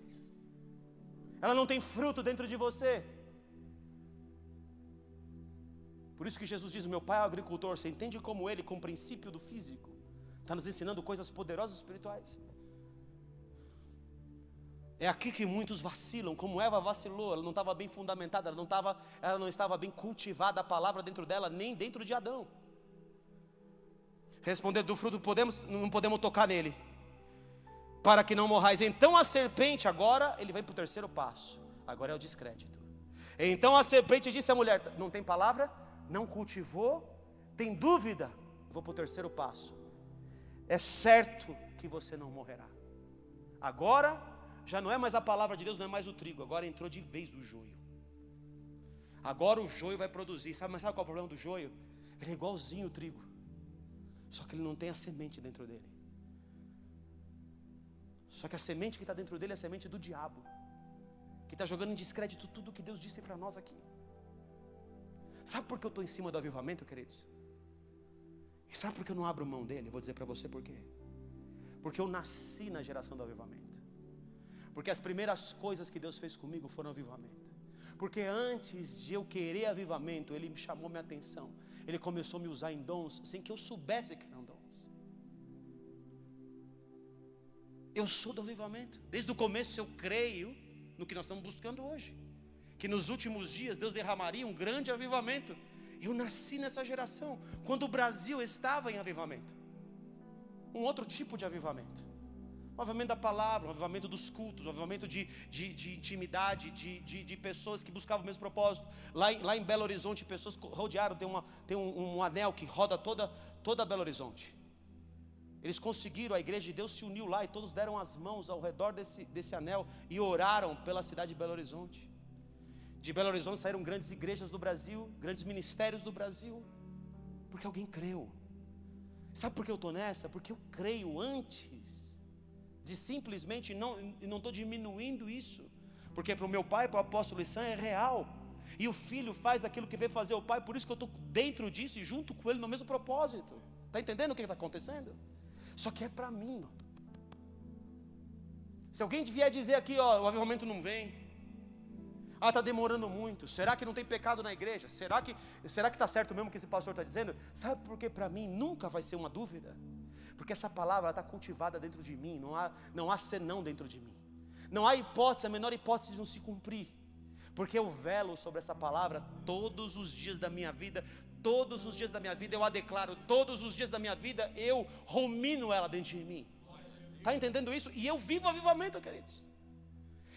ela não tem fruto dentro de você. Por isso que Jesus diz, meu pai é o agricultor. Você entende como ele, com o princípio do físico, está nos ensinando coisas poderosas espirituais. É aqui que muitos vacilam, como Eva vacilou. Ela não estava bem fundamentada, ela não estava bem cultivada a palavra dentro dela, nem dentro de Adão. Responder do fruto, não podemos tocar nele, para que não morrais. Então a serpente, agora ele vem para o terceiro passo. Agora é o descrédito. Então a serpente disse à mulher: não tem palavra? Não cultivou? Tem dúvida? Vou para o terceiro passo. É certo que você não morrerá. Agora já não é mais a palavra de Deus, não é mais o trigo. Agora entrou de vez o joio. Agora o joio vai produzir. Mas sabe qual é o problema do joio? Ele é igualzinho o trigo, só que ele não tem a semente dentro dele. Só que a semente que está dentro dele é a semente do diabo, que está jogando em descrédito tudo que Deus disse para nós aqui. Sabe por que eu estou em cima do avivamento, queridos? E sabe por que eu não abro mão dele? Eu vou dizer para você por quê. Porque eu nasci na geração do avivamento. Porque as primeiras coisas que Deus fez comigo foram avivamento. Porque antes de eu querer avivamento, Ele me chamou minha atenção. Ele começou a me usar em dons sem que eu soubesse que eram dons. Eu sou do avivamento. Desde o começo eu creio no que nós estamos buscando hoje, que nos últimos dias Deus derramaria um grande avivamento. Eu nasci nessa geração, quando o Brasil estava em avivamento. Um outro tipo de avivamento. O avivamento da palavra, o avivamento dos cultos, o avivamento de intimidade, de pessoas que buscavam o mesmo propósito. Lá em Belo Horizonte, pessoas rodearam, tem um anel que roda toda Belo Horizonte. Eles conseguiram, a igreja de Deus se uniu lá e todos deram as mãos ao redor desse anel e oraram pela cidade de Belo Horizonte. De Belo Horizonte saíram grandes igrejas do Brasil, grandes ministérios do Brasil, porque alguém creu. Sabe por que eu estou nessa? Porque eu creio antes de simplesmente, não estou diminuindo isso, porque para o meu pai, para o apóstolo Issan, é real, e o filho faz aquilo que veio fazer o pai, por isso que eu estou dentro disso e junto com ele no mesmo propósito. Está entendendo o que está acontecendo? Só que é para mim. Se alguém vier dizer aqui, o avivamento não vem, está demorando muito, será que não tem pecado na igreja? Será que está certo mesmo o que esse pastor está dizendo? Sabe por que para mim nunca vai ser uma dúvida? Porque essa palavra está cultivada dentro de mim, não há senão dentro de mim. Não há hipótese, a menor hipótese de não se cumprir. Porque eu velo sobre essa palavra todos os dias da minha vida. Todos os dias da minha vida eu a declaro. Todos os dias da minha vida eu rumino ela dentro de mim. Está entendendo isso? E eu vivo avivamento, queridos.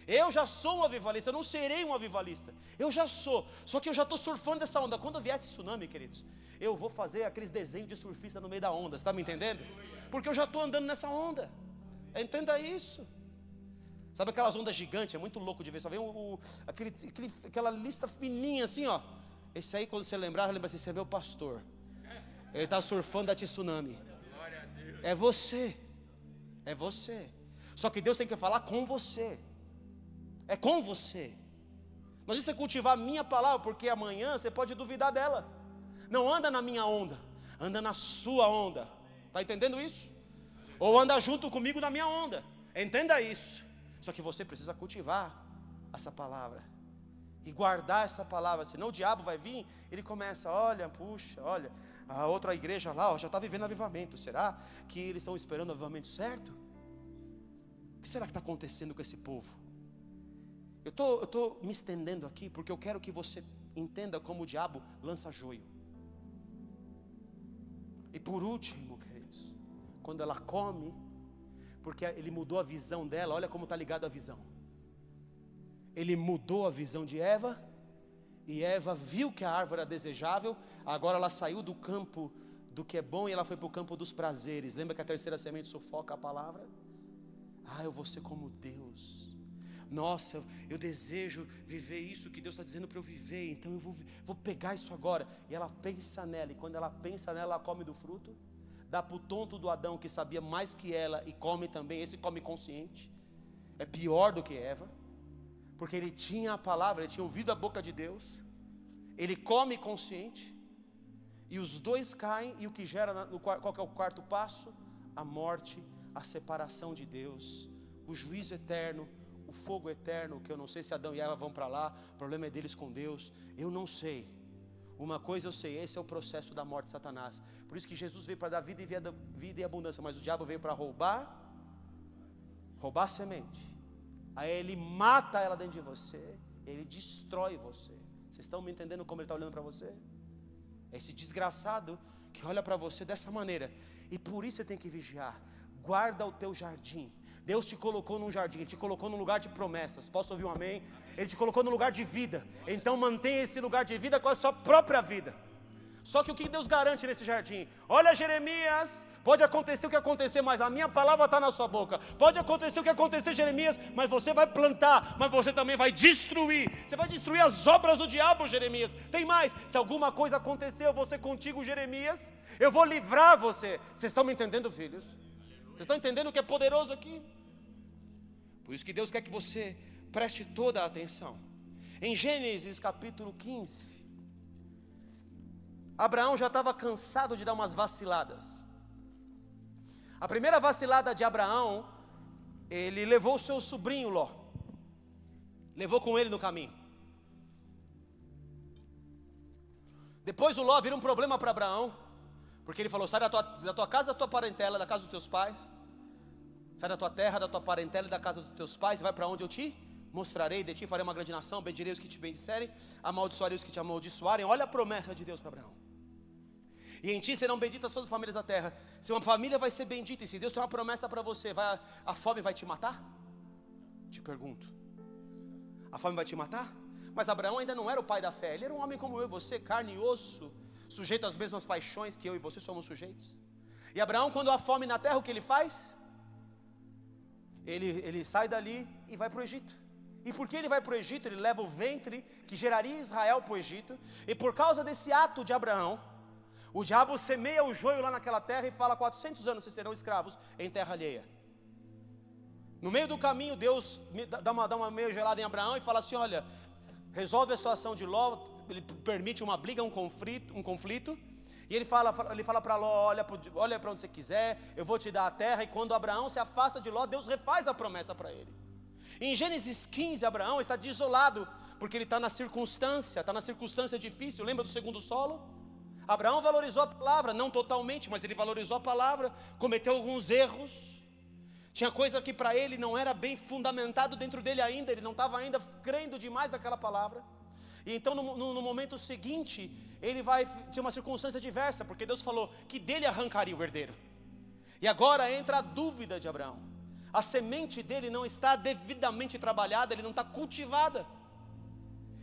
Eu já sou um avivalista, eu não serei um avivalista. Eu já sou, só que eu já estou surfando dessa onda. Quando vier tsunami, queridos, eu vou fazer aqueles desenhos de surfista no meio da onda. Você está me entendendo? Porque eu já estou andando nessa onda. Entenda isso. Sabe aquelas ondas gigantes? É muito louco de ver. Só vem aquela lista fininha assim, ó. Esse aí, quando você lembra assim, esse é meu pastor. Ele está surfando da tsunami. É você. É você. Só que Deus tem que falar com você. É com você. Não adianta você cultivar a minha palavra, porque amanhã você pode duvidar dela. Não anda na minha onda, anda na sua onda. Está entendendo isso? Ou anda junto comigo na minha onda. Entenda isso. Só que você precisa cultivar essa palavra e guardar essa palavra. Senão o diabo vai vir, ele começa, olha, a outra igreja lá já está vivendo avivamento. Será que eles estão esperando o avivamento certo? O que será que está acontecendo com esse povo? Eu estou me estendendo aqui porque eu quero que você entenda como o diabo lança joio. E por último, queridos, quando ela come, porque ele mudou a visão dela, olha como está ligado a visão. Ele mudou a visão de Eva, e Eva viu que a árvore era desejável, agora ela saiu do campo do que é bom e ela foi para o campo dos prazeres. Lembra que a terceira semente sufoca a palavra? Eu vou ser como Deus. Nossa, eu desejo viver isso que Deus está dizendo para eu viver, então eu vou pegar isso agora. E ela pensa nela, e quando ela pensa nela, ela come do fruto. Dá para o tonto do Adão, que sabia mais que ela, e come também. Esse come consciente. É pior do que Eva, porque ele tinha a palavra, ele tinha ouvido a boca de Deus. Ele come consciente, e os dois caem, e o que gera, qual que é o quarto passo? A morte, a separação de Deus, o juízo eterno, o fogo eterno, que eu não sei se Adão e Eva vão para lá, o problema é deles com Deus, eu não sei. Uma coisa eu sei, esse é o processo da morte de Satanás. Por isso que Jesus veio para dar vida e abundância, mas o diabo veio para roubar a semente. Aí ele mata ela dentro de você, ele destrói você. Vocês estão me entendendo como ele está olhando para você? Esse desgraçado que olha para você dessa maneira, E por isso você tem que vigiar. Guarda o teu jardim. Deus te colocou num jardim, Ele te colocou num lugar de promessas. Posso ouvir um amém? Ele te colocou num lugar de vida. Então mantenha esse lugar de vida com a sua própria vida. Só que o que Deus garante nesse jardim? Olha, Jeremias, pode acontecer o que acontecer, mas a minha palavra está na sua boca. Pode acontecer o que acontecer, Jeremias, mas você vai plantar, mas você também vai destruir. Você vai destruir as obras do diabo, Jeremias. Tem mais, se alguma coisa acontecer, eu vou ser contigo, Jeremias. Eu vou livrar você. Vocês estão me entendendo, filhos? Vocês estão entendendo o que é poderoso aqui? Por isso que Deus quer que você preste toda a atenção. Em Gênesis capítulo 15, Abraão já estava cansado de dar umas vaciladas. A primeira vacilada de Abraão, ele levou o seu sobrinho Ló, levou com ele no caminho. Depois o Ló vira um problema para Abraão, porque ele falou: sai da tua casa, da tua parentela, da casa dos teus pais. Sai da tua terra, da tua parentela e da casa dos teus pais, e vai para onde eu te mostrarei, de ti farei uma grande nação, bendirei os que te bendicerem, amaldiçoarei os que te amaldiçoarem. Olha a promessa de Deus para Abraão. E em ti serão benditas todas as famílias da terra. Se uma família vai ser bendita, e se Deus tem uma promessa para você, a fome vai te matar? Te pergunto. A fome vai te matar? Mas Abraão ainda não era o pai da fé. Ele era um homem como eu e você, carne e osso, sujeito às mesmas paixões que eu e você somos sujeitos. E Abraão, quando há fome na terra, o que ele faz? Ele sai dali e vai para o Egito. E por que ele vai para o Egito? Ele leva o ventre que geraria Israel para o Egito. E por causa desse ato de Abraão, o diabo semeia o joio lá naquela terra e fala: 400 anos vocês serão escravos em terra alheia. No meio do caminho, Deus dá uma meio gelada em Abraão e fala assim: olha, resolve a situação de Ló. Ele permite uma briga, um conflito. E ele fala para Ló: olha para onde você quiser, eu vou te dar a terra. E quando Abraão se afasta de Ló, Deus refaz a promessa para ele. Em Gênesis 15, Abraão está desolado, porque ele está na circunstância difícil. Lembra do segundo solo? Abraão valorizou a palavra, não totalmente, mas ele valorizou a palavra, cometeu alguns erros. Tinha coisa que para ele não era bem fundamentado dentro dele ainda, ele não estava ainda crendo demais naquela palavra. E então no momento seguinte, ele vai ter uma circunstância diversa, porque Deus falou que dele arrancaria o herdeiro. E agora entra a dúvida de Abraão. A semente dele não está devidamente trabalhada, ele não está cultivada.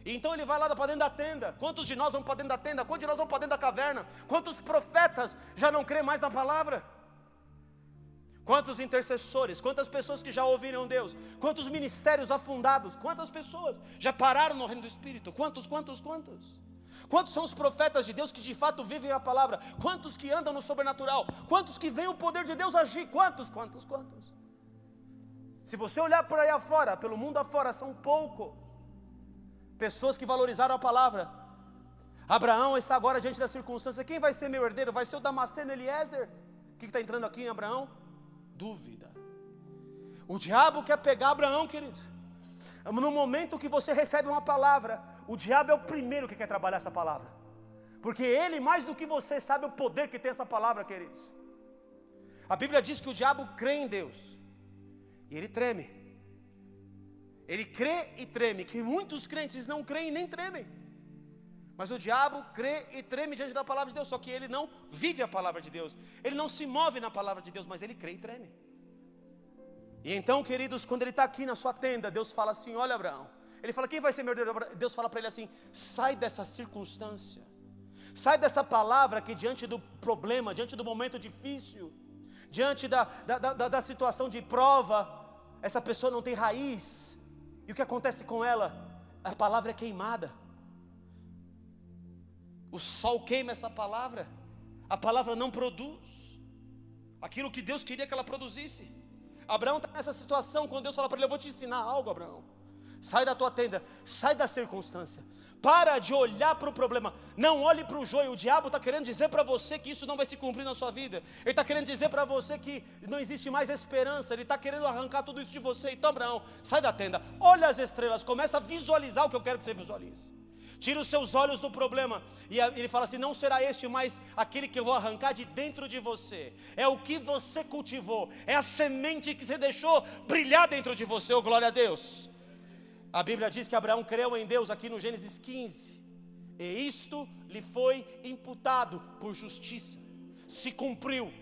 E então ele vai lá para dentro da tenda. Quantos de nós vamos para dentro da tenda? Quantos de nós vamos para dentro da caverna? Quantos profetas já não crêem mais na palavra? Quantos intercessores? Quantas pessoas que já ouviram Deus? Quantos ministérios afundados? Quantas pessoas já pararam no reino do Espírito? Quantos? Quantos são os profetas de Deus que de fato vivem a palavra? Quantos que andam no sobrenatural? Quantos que veem o poder de Deus agir? Quantos? Se você olhar por aí afora, pelo mundo afora, são poucos pessoas que valorizaram a palavra. Abraão está agora diante da circunstância: quem vai ser meu herdeiro? Vai ser o Damasceno Eliezer? O que está entrando aqui em Abraão? Dúvida. O diabo quer pegar Abraão, querido. No momento que você recebe uma palavra, o diabo é o primeiro que quer trabalhar essa palavra, porque ele, mais do que você, sabe o poder que tem essa palavra, queridos. A Bíblia diz que o diabo crê em Deus e ele treme. Ele crê e treme, que muitos crentes não creem nem tremem. Mas o diabo crê e treme diante da palavra de Deus, só que ele não vive a palavra de Deus. Ele não se move na palavra de Deus, mas ele crê e treme. E então, queridos, quando ele está aqui na sua tenda, Deus fala assim: olha, Abraão. Ele fala: quem vai ser meu herdeiro? Deus fala para ele assim: sai dessa circunstância. Sai dessa palavra que diante do problema, diante do momento difícil, diante da situação de prova, essa pessoa não tem raiz. E o que acontece com ela? A palavra é queimada. O sol queima essa palavra. A palavra não produz aquilo que Deus queria que ela produzisse. Abraão está nessa situação, quando Deus fala para ele: eu vou te ensinar algo, Abraão. Sai da tua tenda, sai da circunstância. Para de olhar para o problema, não olhe para o joio. O diabo está querendo dizer para você que isso não vai se cumprir na sua vida. Ele está querendo dizer para você que não existe mais esperança. Ele está querendo arrancar tudo isso de você. Então, Abraão, sai da tenda, olha as estrelas, começa a visualizar o que eu quero que você visualize. Tira os seus olhos do problema. E ele fala assim: não será este mais aquele que eu vou arrancar de dentro de você. É o que você cultivou, é a semente que você deixou brilhar dentro de você. Oh, glória a Deus. A Bíblia diz que Abraão creu em Deus aqui no Gênesis 15, e isto lhe foi imputado por justiça. Se cumpriu.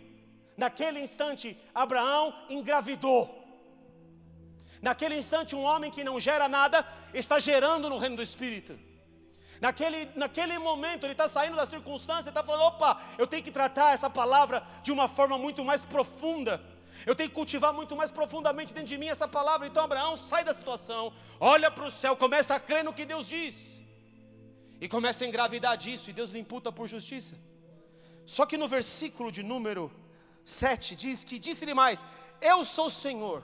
naquele instante, Abraão engravidou. Naquele instante, um homem que não gera nada, está gerando no reino do Espírito. Naquele momento, ele está saindo da circunstância, está falando, opa, eu tenho que tratar essa palavra de uma forma muito mais profunda. Eu tenho que cultivar muito mais profundamente dentro de mim essa palavra. Então Abraão sai da situação, olha para o céu, começa a crer no que Deus diz. E começa a engravidar disso, e Deus lhe imputa por justiça. Só que no versículo de número 7, diz que disse-lhe mais, eu sou o Senhor,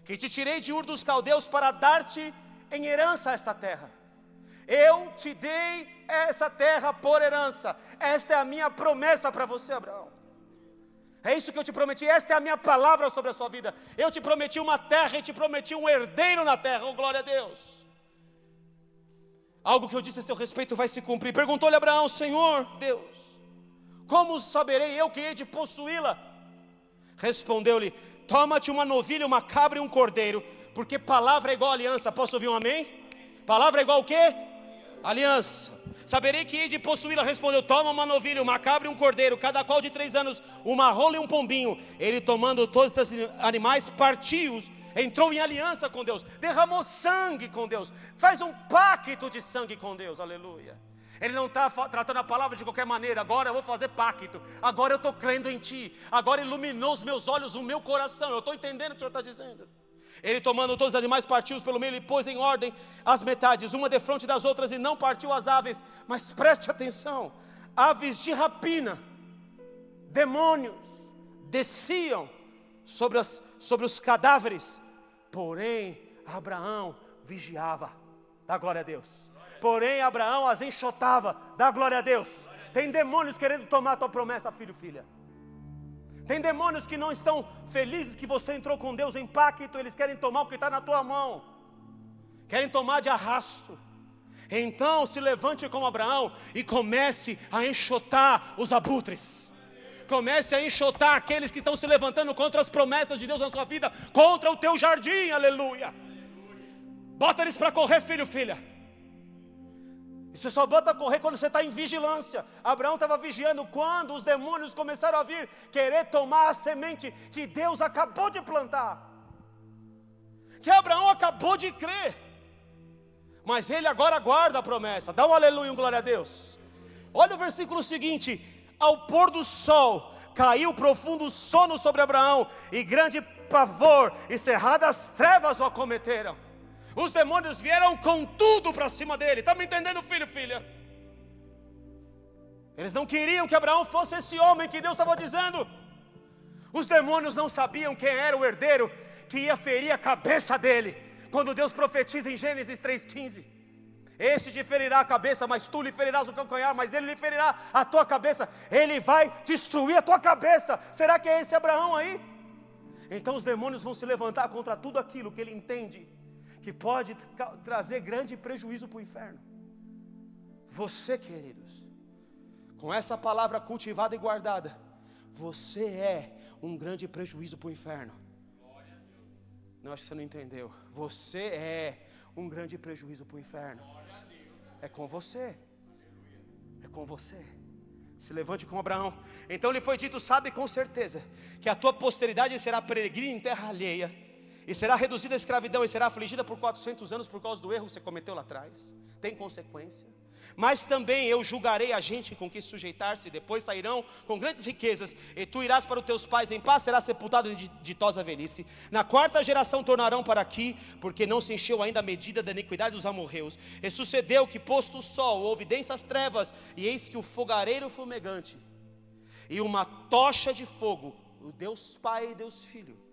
que te tirei de Ur dos Caldeus para dar-te em herança esta terra. Eu te dei essa terra por herança. Esta é a minha promessa para você, Abraão. É isso que eu te prometi, esta é a minha palavra sobre a sua vida. Eu te prometi uma terra e te prometi um herdeiro na terra, oh glória a Deus. Algo que eu disse a seu respeito vai se cumprir. Perguntou-lhe Abraão, Senhor Deus, como saberei eu que hei de possuí-la? Respondeu-lhe, toma-te uma novilha, uma cabra e um cordeiro, porque palavra é igual a aliança. Posso ouvir um amém? Palavra é igual o quê? Aliança. Saberei que hei de possuí-la. Respondeu, toma uma novilha, uma cabra e um cordeiro, cada qual de 3 anos, uma rola e um pombinho. Ele tomando todos esses animais, partiu-os, entrou em aliança com Deus, derramou sangue com Deus, faz um pacto de sangue com Deus, aleluia. Ele não está tratando a palavra de qualquer maneira, agora eu vou fazer pacto, agora eu estou crendo em Ti, agora iluminou os meus olhos, o meu coração, eu estou entendendo o que o Senhor está dizendo. Ele tomando todos os animais, partiu-os pelo meio, ele pôs em ordem as metades, uma defronte das outras, e não partiu as aves. Mas preste atenção, aves de rapina, demônios, desciam sobre os cadáveres, porém Abraão vigiava, dá glória a Deus. Porém Abraão as enxotava, dá glória a Deus. Tem demônios querendo tomar a tua promessa, filho, filha. Tem demônios que não estão felizes que você entrou com Deus em pacto. Eles querem tomar o que está na tua mão, querem tomar de arrasto. Então se levante como Abraão e comece a enxotar os abutres. Comece a enxotar aqueles que estão se levantando contra as promessas de Deus na sua vida, contra o teu jardim, aleluia. Bota eles para correr, filho, filha. E você só bota a correr quando você está em vigilância. Abraão estava vigiando quando os demônios começaram a vir querer tomar a semente que Deus acabou de plantar, que Abraão acabou de crer. Mas ele agora guarda a promessa. Dá um aleluia, um glória a Deus. Olha o versículo seguinte. Ao pôr do sol caiu profundo sono sobre Abraão, e grande pavor e cerradas trevas o acometeram. Os demônios vieram com tudo para cima dele. Está me entendendo, filho, filha? Eles não queriam que Abraão fosse esse homem que Deus estava dizendo. Os demônios não sabiam quem era o herdeiro que ia ferir a cabeça dele. Quando Deus profetiza em Gênesis 3,15, este te ferirá a cabeça, mas tu lhe ferirás o calcanhar, mas ele lhe ferirá a tua cabeça. Ele vai destruir a tua cabeça. Será que é esse Abraão aí? Então os demônios vão se levantar contra tudo aquilo que ele entende que pode trazer grande prejuízo para o inferno. Você, queridos, com essa palavra cultivada e guardada, você é um grande prejuízo para o inferno. Não, acho que você não entendeu. Você é um grande prejuízo para o inferno. É com você. É com você. Se levante como Abraão. Então lhe foi dito, sabe com certeza, que a tua posteridade será peregrina em terra alheia, e será reduzida à escravidão, e será afligida por 400 anos por causa do erro que você cometeu lá atrás. Tem consequência. Mas também eu julgarei a gente com que sujeitar-se, depois sairão com grandes riquezas, e tu irás para os teus pais em paz, serás sepultado de ditosa velhice. Na 4ª geração tornarão para aqui, porque não se encheu ainda a medida da iniquidade dos amorreus. E sucedeu que, posto o sol, houve densas trevas, e eis que o fogareiro fumegante e uma tocha de fogo, o Deus Pai e Deus Filho,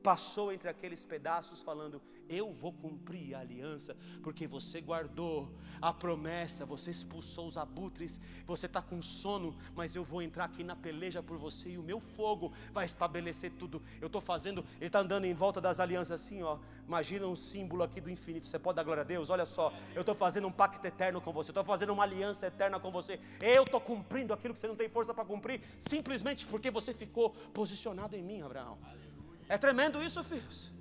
passou entre aqueles pedaços, falando: eu vou cumprir a aliança, porque você guardou a promessa, você expulsou os abutres, você está com sono, mas eu vou entrar aqui na peleja por você, e o meu fogo vai estabelecer tudo. Eu estou fazendo, ele está andando em volta das alianças assim, ó. Imagina um símbolo aqui do infinito. Você pode dar glória a Deus? Olha só, eu estou fazendo um pacto eterno com você, estou fazendo uma aliança eterna com você. Eu estou cumprindo aquilo que você não tem força para cumprir, simplesmente porque você ficou posicionado em mim, Abraão. É tremendo isso, filhos.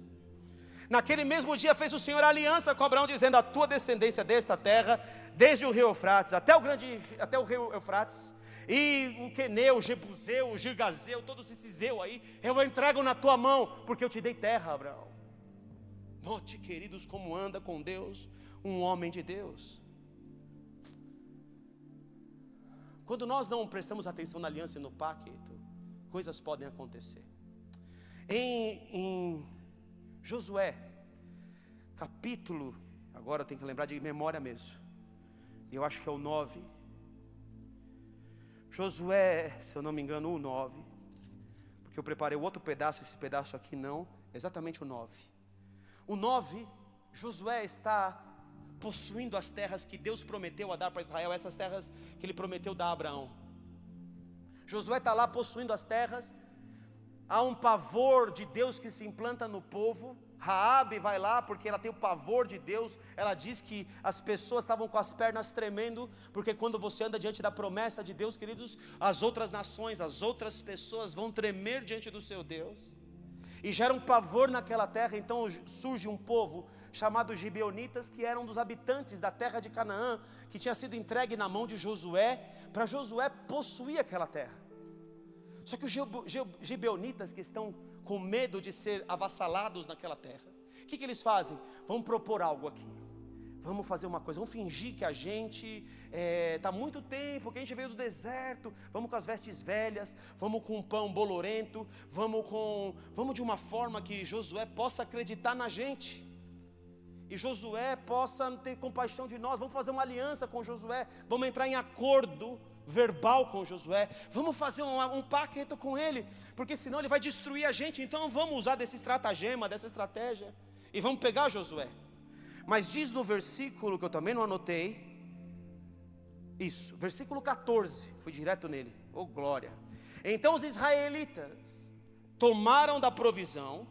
Naquele mesmo dia fez o Senhor aliança com Abraão, dizendo: a tua descendência desta terra, desde o rio Eufrates até o rio Eufrates, e o Queneu, o Jebuseu, o Girgazeu, todos esses eu aí, eu entrego na tua mão, porque eu te dei terra, Abraão. Note, queridos, como anda com Deus um homem de Deus. Quando nós não prestamos atenção na aliança e no pacto, coisas podem acontecer. Em Josué, capítulo, agora eu tenho que lembrar de memória mesmo, eu acho que é o 9. Josué, se eu não me engano, o 9, porque eu preparei o outro pedaço, esse pedaço aqui não, exatamente o 9. O 9, Josué está possuindo as terras que Deus prometeu a dar para Israel, essas terras que Ele prometeu dar a Abraão. Josué está lá possuindo as terras, há um pavor de Deus que se implanta no povo. Raabe vai lá porque ela tem o pavor de Deus. Ela diz que as pessoas estavam com as pernas tremendo, porque quando você anda diante da promessa de Deus, queridos, as outras nações, as outras pessoas vão tremer diante do seu Deus, e gera um pavor naquela terra. Então surge um povo chamado Gibeonitas, que eram dos habitantes da terra de Canaã, que tinha sido entregue na mão de Josué, para Josué possuir aquela terra. Só que os gibeonitas, que estão com medo de ser avassalados naquela terra, o que eles fazem? Vamos propor algo aqui, vamos fazer uma coisa, vamos fingir que a gente está muito tempo, que a gente veio do deserto, vamos com as vestes velhas, vamos com um pão bolorento, vamos de uma forma que Josué possa acreditar na gente, e Josué possa ter compaixão de nós. Vamos fazer uma aliança com Josué, vamos entrar em acordo verbal com Josué, vamos fazer um pacto com ele, porque senão ele vai destruir a gente. Então vamos usar desse estratagema, dessa estratégia, e vamos pegar Josué. Mas diz no versículo, que eu também não anotei, isso, versículo 14, fui direto nele, oh glória. Então os israelitas tomaram da provisão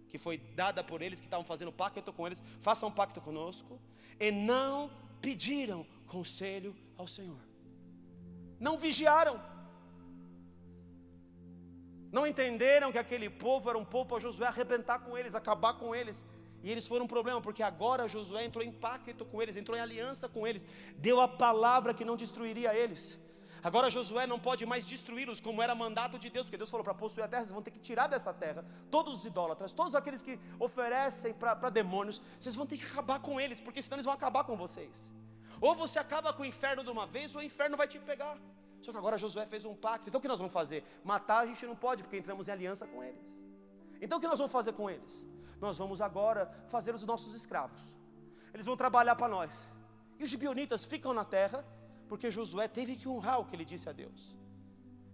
que foi dada por eles, que estavam fazendo pacto com eles, façam um pacto conosco, e não pediram conselho ao Senhor. Não vigiaram, não entenderam que aquele povo era um povo para Josué arrebentar com eles, acabar com eles, e eles foram um problema, porque agora Josué entrou em pacto com eles, entrou em aliança com eles, deu a palavra que não destruiria eles. Agora Josué não pode mais destruí-los, como era mandato de Deus, porque Deus falou: para possuir a terra, vocês vão ter que tirar dessa terra todos os idólatras, todos aqueles que oferecem para demônios, vocês vão ter que acabar com eles, porque senão eles vão acabar com vocês. Ou você acaba com o inferno de uma vez, ou o inferno vai te pegar. Só que agora Josué fez um pacto. Então o que nós vamos fazer? Matar a gente não pode, porque entramos em aliança com eles. Então o que nós vamos fazer com eles? Nós vamos agora fazer os nossos escravos, eles vão trabalhar para nós. E os gibeonitas ficam na terra, porque Josué teve que honrar o que ele disse a Deus.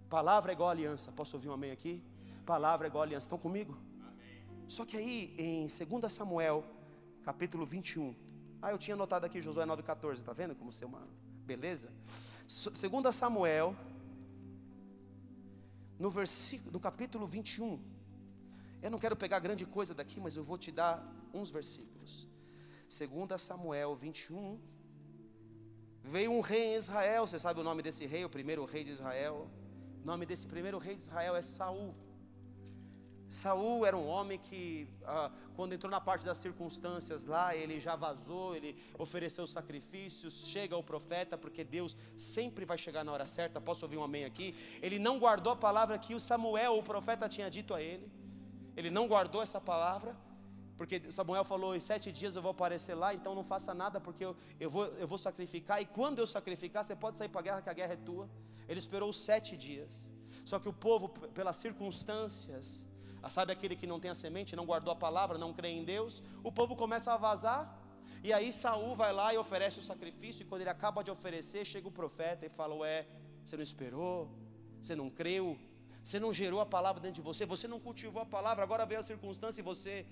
Palavra é igual aliança. Posso ouvir um amém aqui? Palavra é igual aliança. Estão comigo? Amém. Só que aí em 2 Samuel capítulo 21, eu tinha anotado aqui Josué 9,14, está vendo como ser humano? Beleza? 2 Samuel, no capítulo 21, eu não quero pegar grande coisa daqui, mas eu vou te dar uns versículos. 2 Samuel 21, veio um rei em Israel. Você sabe o nome desse rei, o primeiro rei de Israel? O nome desse primeiro rei de Israel é Saul. Saul era um homem que, quando entrou na parte das circunstâncias lá, ele já vazou, ele ofereceu sacrifícios, chega ao profeta, porque Deus sempre vai chegar na hora certa. Posso ouvir um amém aqui? Ele não guardou a palavra que o Samuel, o profeta, tinha dito a ele. Ele não guardou essa palavra, porque Samuel falou: em 7 dias eu vou aparecer lá, então não faça nada, porque eu vou sacrificar, e quando eu sacrificar, você pode sair para a guerra, que a guerra é tua. Ele esperou 7 dias, só que o povo, pelas circunstâncias, sabe aquele que não tem a semente, não guardou a palavra, não crê em Deus, o povo começa a vazar, e aí Saul vai lá e oferece o sacrifício, e quando ele acaba de oferecer, chega o profeta e fala: você não esperou, você não creu, você não gerou a palavra dentro de você, você não cultivou a palavra, agora veio a circunstância e você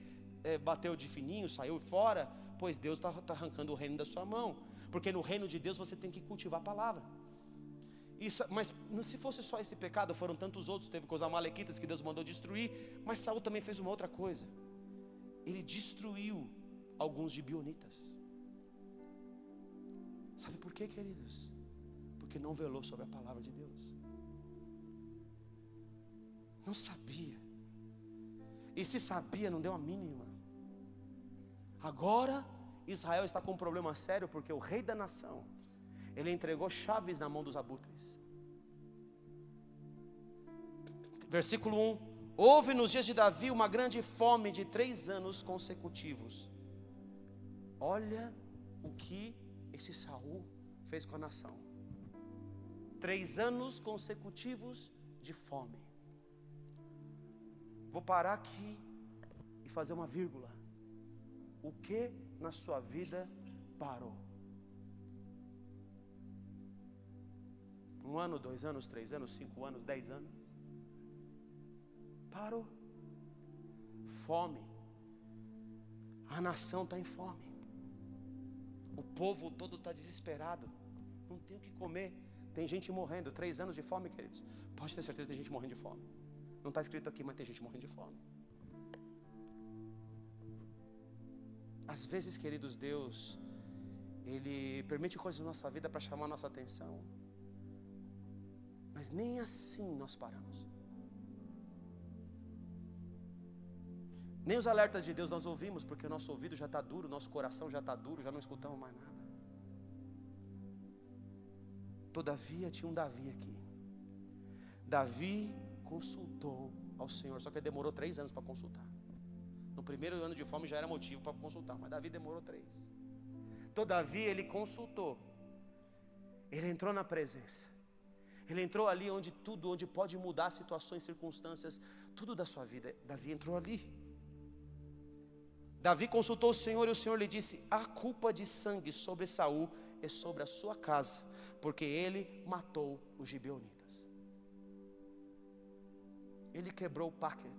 bateu de fininho, saiu fora. Pois Deus está arrancando o reino da sua mão, porque no reino de Deus você tem que cultivar a palavra. Mas se fosse só esse pecado, foram tantos outros. Teve com os amalequitas que Deus mandou destruir, mas Saul também fez uma outra coisa. Ele destruiu alguns gibeonitas. Sabe por quê, queridos? Porque não velou sobre a palavra de Deus, não sabia, e se sabia, não deu a mínima. Agora Israel está com um problema sério, porque o rei da nação, ele entregou chaves na mão dos abutres. Versículo 1: houve nos dias de Davi uma grande fome de 3 anos consecutivos. Olha o que esse Saul fez com a nação. 3 anos consecutivos de fome. Vou parar aqui e fazer uma vírgula. O que na sua vida parou? 1 ano, 2 anos, 3 anos, 5 anos, 10 anos? Parou. Fome. A nação está em fome. O povo todo está desesperado. Não tem o que comer. Tem gente morrendo. 3 anos de fome, queridos. Pode ter certeza que tem gente morrendo de fome. Não está escrito aqui, mas tem gente morrendo de fome. Às vezes, queridos, Deus, Ele permite coisas na nossa vida para chamar a nossa atenção. Mas nem assim nós paramos. Nem os alertas de Deus nós ouvimos, porque o nosso ouvido já está duro, nosso coração já está duro, já não escutamos mais nada. Todavia tinha um Davi aqui. Davi consultou ao Senhor, só que ele demorou 3 anos para consultar. No primeiro ano de fome já era motivo para consultar, mas Davi demorou 3. Todavia ele consultou. Ele entrou na presença. Ele entrou ali onde pode mudar situações, circunstâncias, tudo da sua vida. Davi entrou ali. Davi consultou o Senhor e o Senhor lhe disse: a culpa de sangue sobre Saul é sobre a sua casa, porque ele matou os gibeonitas. Ele quebrou o pacto,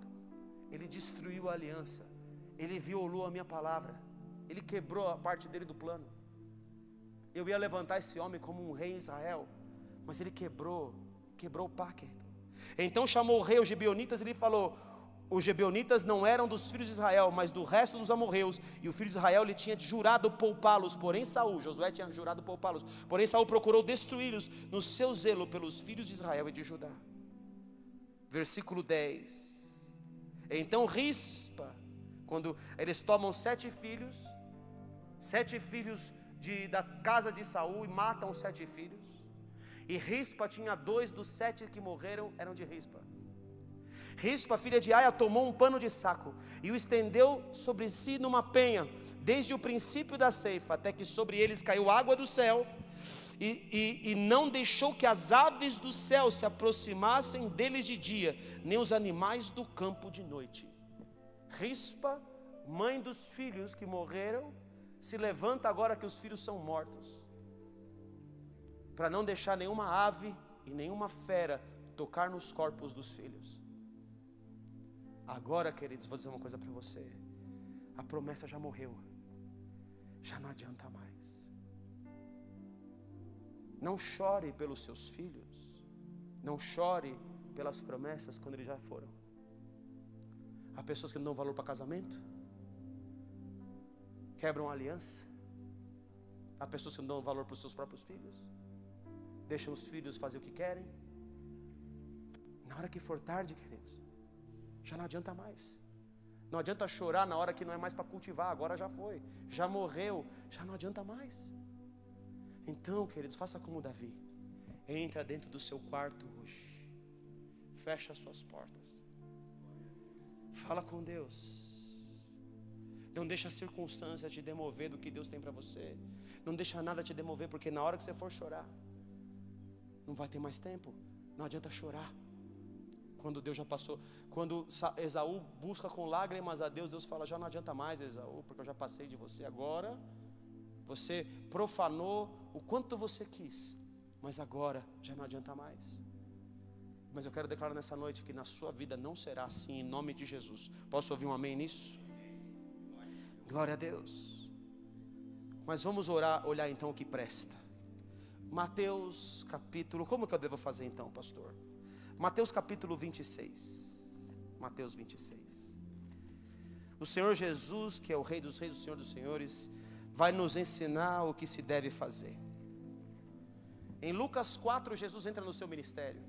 ele destruiu a aliança, ele violou a minha palavra, ele quebrou a parte dele do plano. Eu ia levantar esse homem como um rei em Israel, mas ele quebrou o pacto. Então chamou o rei os gibeonitas e lhe falou: os gibeonitas não eram dos filhos de Israel, mas do resto dos amorreus, e o filho de Israel lhe tinha jurado poupá-los, porém Saul, Josué tinha jurado poupá-los, porém Saul procurou destruí-los no seu zelo pelos filhos de Israel e de Judá. Versículo 10. Então Rispa, quando eles tomam 7 filhos da casa de Saul e matam 7 filhos, e Rispa tinha 2 dos 7 que morreram, eram de Rispa. Rispa, filha de Aia, tomou um pano de saco e o estendeu sobre si numa penha, desde o princípio da ceifa, até que sobre eles caiu água do céu, e não deixou que as aves do céu se aproximassem deles de dia, nem os animais do campo de noite. Rispa, mãe dos filhos que morreram, se levanta agora que os filhos são mortos, para não deixar nenhuma ave e nenhuma fera tocar nos corpos dos filhos. Agora, queridos, vou dizer uma coisa para você: a promessa já morreu, já não adianta mais. Não chore pelos seus filhos, não chore pelas promessas quando eles já foram. Há pessoas que não dão valor para casamento, quebram a aliança. Há pessoas que não dão valor para os seus próprios filhos, deixam os filhos fazer o que querem. Na hora que for tarde, queridos, já não adianta mais. Não adianta chorar na hora que não é mais para cultivar, agora já foi, já morreu, já não adianta mais. Então, queridos, faça como Davi. Entra dentro do seu quarto hoje, fecha as suas portas, fala com Deus. Não deixa a circunstância te demover do que Deus tem para você. Não deixa nada te demover, porque na hora que você for chorar, não vai ter mais tempo. Não adianta chorar quando Deus já passou. Quando Esaú busca com lágrimas a Deus, Deus fala: já não adianta mais, Esaú, porque eu já passei de você. Agora você profanou o quanto você quis, mas agora já não adianta mais. Mas eu quero declarar nessa noite que na sua vida não será assim, em nome de Jesus. Posso ouvir um amém nisso? Glória a Deus. Mas vamos olhar então o que presta. Mateus capítulo, como que eu devo fazer então, pastor? Mateus capítulo 26. Mateus 26. O Senhor Jesus, que é o Rei dos Reis, o Senhor dos Senhores, vai nos ensinar o que se deve fazer. Em Lucas 4, Jesus entra no seu ministério.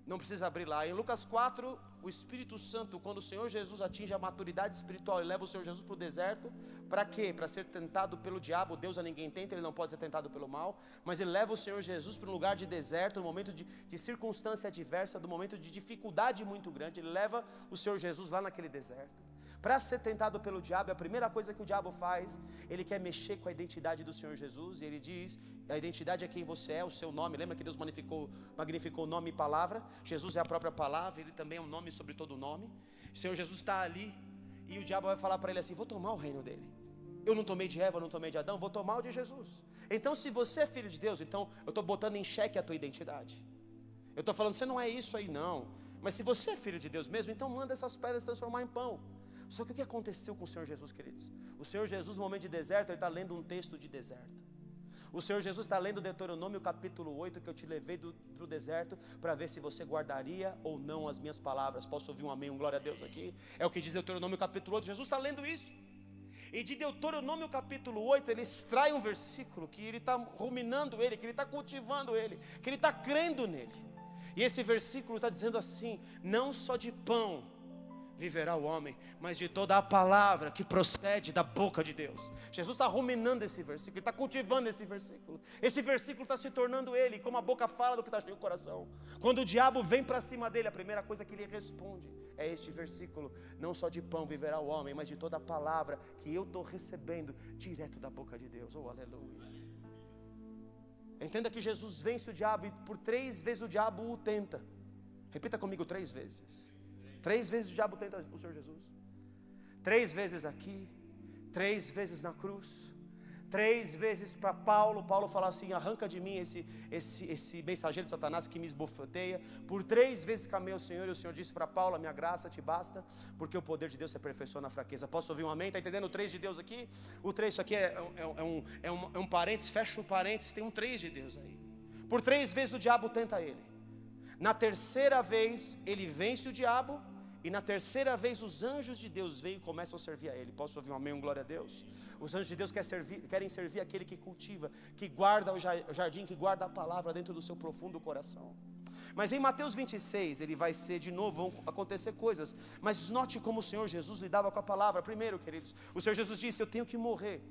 Não precisa abrir lá. Em Lucas 4, o Espírito Santo, quando o Senhor Jesus atinge a maturidade espiritual, ele leva o Senhor Jesus para o deserto. Para quê? Para ser tentado pelo diabo. Deus a ninguém tenta, ele não pode ser tentado pelo mal. Mas ele leva o Senhor Jesus para um lugar de deserto, no momento de circunstância adversa, no momento de dificuldade muito grande. Ele leva o Senhor Jesus lá naquele deserto. Para ser tentado pelo diabo, a primeira coisa que o diabo faz, ele quer mexer com a identidade do Senhor Jesus. E ele diz, a identidade é quem você é, o seu nome. Lembra que Deus magnificou o nome e palavra? Jesus é a própria palavra, ele também é um nome sobre todo nome. O Senhor Jesus está ali, e o diabo vai falar para ele assim: vou tomar o reino dele. Eu não tomei de Eva, eu não tomei de Adão, vou tomar o de Jesus. Então se você é filho de Deus, então eu estou botando em xeque a tua identidade. Eu estou falando, você não é isso aí não. Mas se você é filho de Deus mesmo, então manda essas pedras transformar em pão. Só que o que aconteceu com o Senhor Jesus, queridos? O Senhor Jesus, no momento de deserto, ele está lendo um texto de deserto. O Senhor Jesus está lendo Deuteronômio capítulo 8, que eu te levei para o deserto, para ver se você guardaria ou não as minhas palavras. Posso ouvir um amém, um glória a Deus aqui? É o que diz Deuteronômio capítulo 8, Jesus está lendo isso. E de Deuteronômio capítulo 8, ele extrai um versículo, que ele está ruminando ele, que ele está cultivando ele, que ele está crendo nele. E esse versículo está dizendo assim: não só de pão viverá o homem, mas de toda a palavra que procede da boca de Deus. Jesus está ruminando esse versículo, ele está cultivando esse versículo. Esse versículo está se tornando ele, como a boca fala do que está cheio o coração. Quando o diabo vem para cima dele, a primeira coisa que ele responde é este versículo: não só de pão viverá o homem, mas de toda a palavra que eu estou recebendo direto da boca de Deus. Oh, aleluia. Entenda que Jesus vence o diabo, e por 3 vezes o diabo o tenta. Repita comigo: 3 vezes. 3 vezes o diabo tenta o Senhor Jesus. 3 vezes aqui, 3 vezes na cruz, 3 vezes para Paulo. Paulo fala assim: arranca de mim esse mensageiro de Satanás que me esbofeteia. Por 3 vezes clamei ao Senhor, e o Senhor disse para Paulo: a minha graça te basta, porque o poder de Deus se aperfeiçoa na fraqueza. Posso ouvir um amém? Está entendendo o 3 de Deus aqui? O 3, isso aqui é um parênteses, fecha o parênteses, tem um 3 de Deus aí. Por 3 vezes o diabo tenta ele. Na terceira vez ele vence o diabo, e na terceira vez os anjos de Deus veem e começam a servir a ele. Posso ouvir um amém, um glória a Deus? Os anjos de Deus querem servir aquele que cultiva, que guarda o jardim, que guarda a palavra dentro do seu profundo coração. Mas em Mateus 26, ele vai ser de novo, vão acontecer coisas. Mas note como o Senhor Jesus lidava com a palavra. Primeiro, queridos, o Senhor Jesus disse: eu tenho que morrer.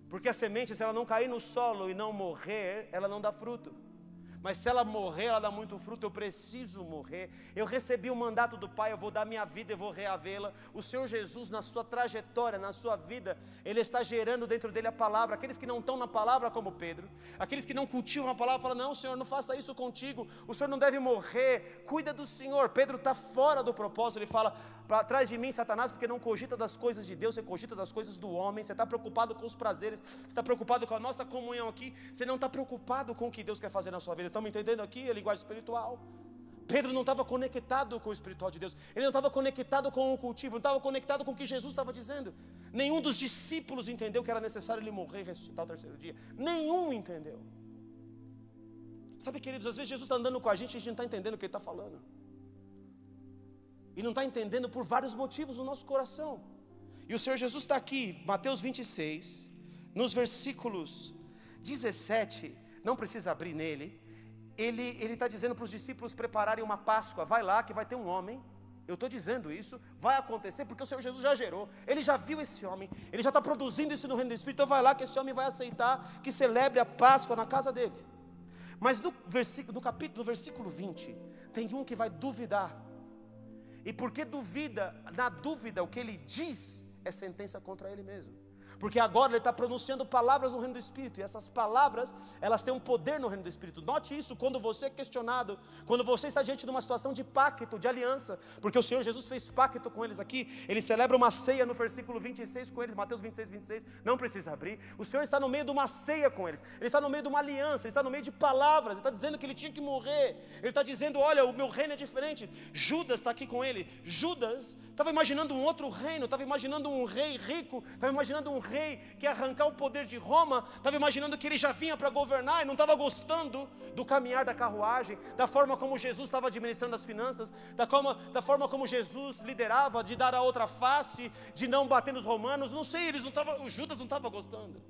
Porque a semente, se ela não cair no solo e não morrer, ela não dá fruto. Mas se ela morrer, ela dá muito fruto. Eu preciso morrer. Eu recebi o mandato do Pai, eu vou dar minha vida, eu vou reavê-la. O Senhor Jesus, na sua trajetória, na sua vida, Ele está gerando dentro dele a palavra. Aqueles que não estão na palavra, como Pedro, aqueles que não cultivam a palavra, falam: não, Senhor, não faça isso contigo, o Senhor não deve morrer, cuida do Senhor. Pedro está fora do propósito. Ele fala: para trás de mim, Satanás, porque não cogita das coisas de Deus, você cogita das coisas do homem. Você está preocupado com os prazeres, você está preocupado com a nossa comunhão aqui, você não está preocupado com o que Deus quer fazer na sua vida. Estamos entendendo aqui a linguagem espiritual? Pedro não estava conectado com o espiritual de Deus, ele não estava conectado com o cultivo, não estava conectado com o que Jesus estava dizendo. Nenhum dos discípulos entendeu que era necessário ele morrer e ressuscitar ao 3º dia. Nenhum entendeu. Sabe, queridos, às vezes Jesus está andando com a gente não está entendendo o que Ele está falando. E não está entendendo por vários motivos no nosso coração. E o Senhor Jesus está aqui, Mateus 26, nos versículos 17, não precisa abrir nele. Ele está dizendo para os discípulos prepararem uma Páscoa. Vai lá que vai ter um homem. Eu estou dizendo isso, vai acontecer porque o Senhor Jesus já gerou. Ele já viu esse homem, ele já está produzindo isso no reino do Espírito. Então vai lá que esse homem vai aceitar que celebre a Páscoa na casa dele. Mas no versículo 20, tem um que vai duvidar. E porque duvida, na dúvida o que ele diz é sentença contra ele mesmo. Porque agora ele está pronunciando palavras no reino do Espírito. E essas palavras, elas têm um poder no reino do Espírito. Note isso quando você é questionado, quando você está diante de uma situação de pacto, de aliança. Porque o Senhor Jesus fez pacto com eles aqui. Ele celebra uma ceia no versículo 26 com eles, Mateus 26, 26, não precisa abrir. O Senhor está no meio de uma ceia com eles. Ele está no meio de uma aliança, ele está no meio de palavras. Ele está dizendo que ele tinha que morrer. Ele está dizendo: olha, o meu reino é diferente. Judas está aqui com ele. Judas estava imaginando um outro reino, estava imaginando um rei rico, estava imaginando um rei que ia arrancar o poder de Roma, estava imaginando que ele já vinha para governar e não estava gostando do caminhar da carruagem, da forma como Jesus estava administrando as finanças, da forma como Jesus liderava, de dar a outra face, de não bater nos romanos. Não sei, o Judas não estava gostando.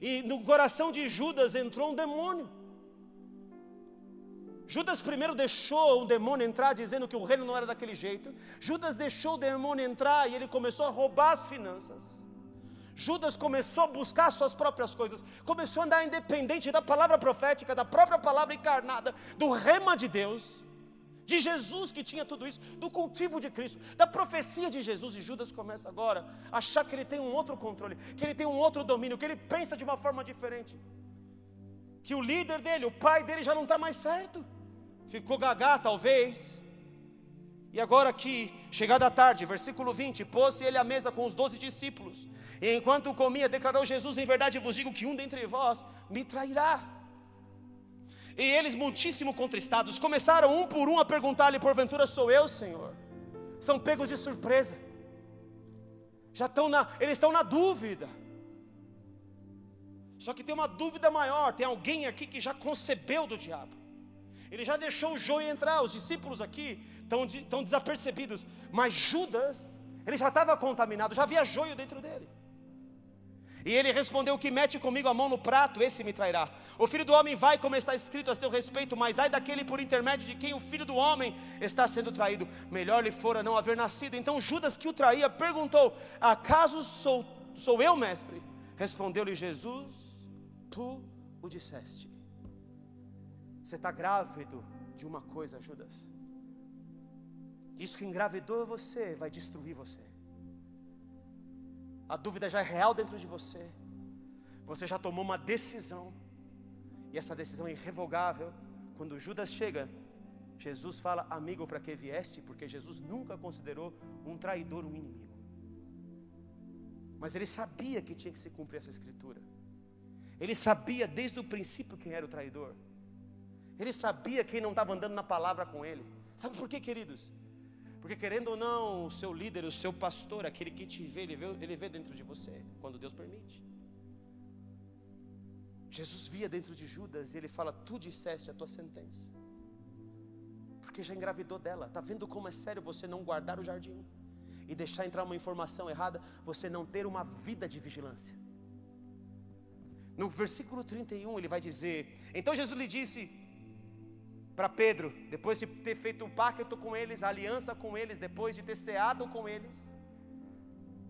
E no coração de Judas entrou um demônio. Judas primeiro deixou um demônio entrar, dizendo que o reino não era daquele jeito. Judas deixou o demônio entrar e ele começou a roubar as finanças. Judas começou a buscar suas próprias coisas, começou a andar independente da palavra profética, da própria palavra encarnada, do rema de Deus, de Jesus que tinha tudo isso, do cultivo de Cristo, da profecia de Jesus. E Judas começa agora a achar que ele tem um outro controle, que ele tem um outro domínio, que ele pensa de uma forma diferente, que o líder dele, o pai dele já não está mais certo, ficou gagá talvez. E agora aqui, chegada a tarde, versículo 20, pôs-se ele à mesa com os 12 discípulos, e enquanto comia, declarou Jesus: em verdade vos digo que um dentre vós me trairá. E eles, muitíssimo contristados, começaram um por um a perguntar-lhe: porventura sou eu, Senhor? São pegos de surpresa, eles estão na dúvida. Só que tem uma dúvida maior, tem alguém aqui que já concebeu do diabo. Ele já deixou o joio entrar. Os discípulos aqui estão desapercebidos, mas Judas, ele já estava contaminado, já havia joio dentro dele. E ele respondeu: que mete comigo a mão no prato, esse me trairá. O Filho do Homem vai, como está escrito a seu respeito, mas ai daquele por intermédio de quem o Filho do Homem está sendo traído. Melhor lhe fora não haver nascido. Então Judas, que o traía, perguntou: acaso sou eu, mestre? Respondeu-lhe Jesus: tu o disseste. Você está grávido de uma coisa, Judas. Isso que engravidou você vai destruir você. A dúvida já é real dentro de você. Você já tomou uma decisão, e essa decisão é irrevogável. Quando Judas chega, Jesus fala: amigo, para que vieste? Porque Jesus nunca considerou um traidor um inimigo. Mas ele sabia que tinha que se cumprir essa escritura. Ele sabia desde o princípio quem era o traidor. Ele sabia quem não estava andando na palavra com ele. Sabe por quê, queridos? Porque querendo ou não, o seu líder, o seu pastor, aquele que te vê, ele vê dentro de você, quando Deus permite. Jesus via dentro de Judas e ele fala: tu disseste a tua sentença. Porque já engravidou dela. Está vendo como é sério você não guardar o jardim e deixar entrar uma informação errada, você não ter uma vida de vigilância. No versículo 31 ele vai dizer: então Jesus lhe disse para Pedro, depois de ter feito o pacto com eles, a aliança com eles, depois de ter ceado com eles,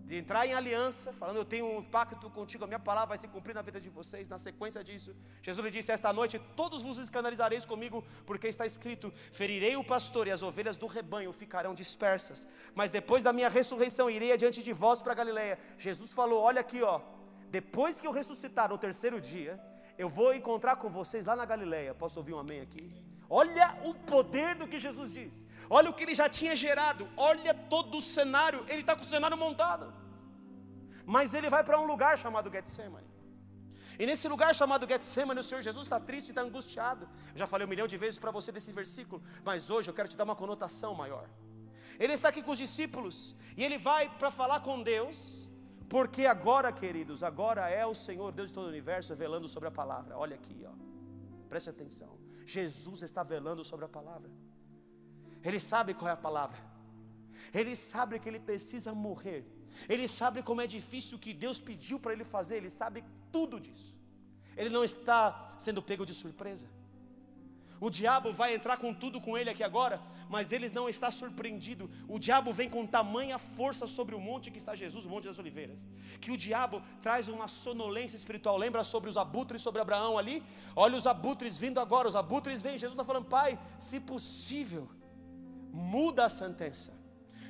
de entrar em aliança, falando: eu tenho um pacto contigo, a minha palavra vai se cumprir na vida de vocês. Na sequência disso, Jesus lhe disse: esta noite todos vos escandalizareis comigo, porque está escrito: ferirei o pastor e as ovelhas do rebanho ficarão dispersas. Mas depois da minha ressurreição irei adiante de vós para Galileia. Jesus falou: olha aqui, depois que eu ressuscitar no terceiro dia, eu vou encontrar com vocês lá na Galileia. Posso ouvir um amém aqui? Olha o poder do que Jesus diz. Olha o que ele já tinha gerado. Olha todo o cenário. Ele está com o cenário montado. Mas ele vai para um lugar chamado Getsemane. E nesse lugar chamado Getsemane, o Senhor Jesus está triste e está angustiado. Eu já falei 1 milhão de vezes para você desse versículo, mas hoje eu quero te dar uma conotação maior. Ele está aqui com os discípulos e ele vai para falar com Deus. Porque agora, queridos, agora é o Senhor Deus de todo o universo velando sobre a palavra. Olha aqui, preste atenção. Jesus está velando sobre a palavra. Ele sabe qual é a palavra. Ele sabe que ele precisa morrer. Ele sabe como é difícil o que Deus pediu para ele fazer. Ele sabe tudo disso. Ele não está sendo pego de surpresa. O diabo vai entrar com tudo com ele aqui agora, mas ele não está surpreendido. O diabo vem com tamanha força sobre o monte que está Jesus, o Monte das Oliveiras, que o diabo traz uma sonolência espiritual. Lembra sobre os abutres sobre Abraão ali? Olha os abutres vindo agora. Os abutres vêm, Jesus está falando: pai, se possível, muda a sentença.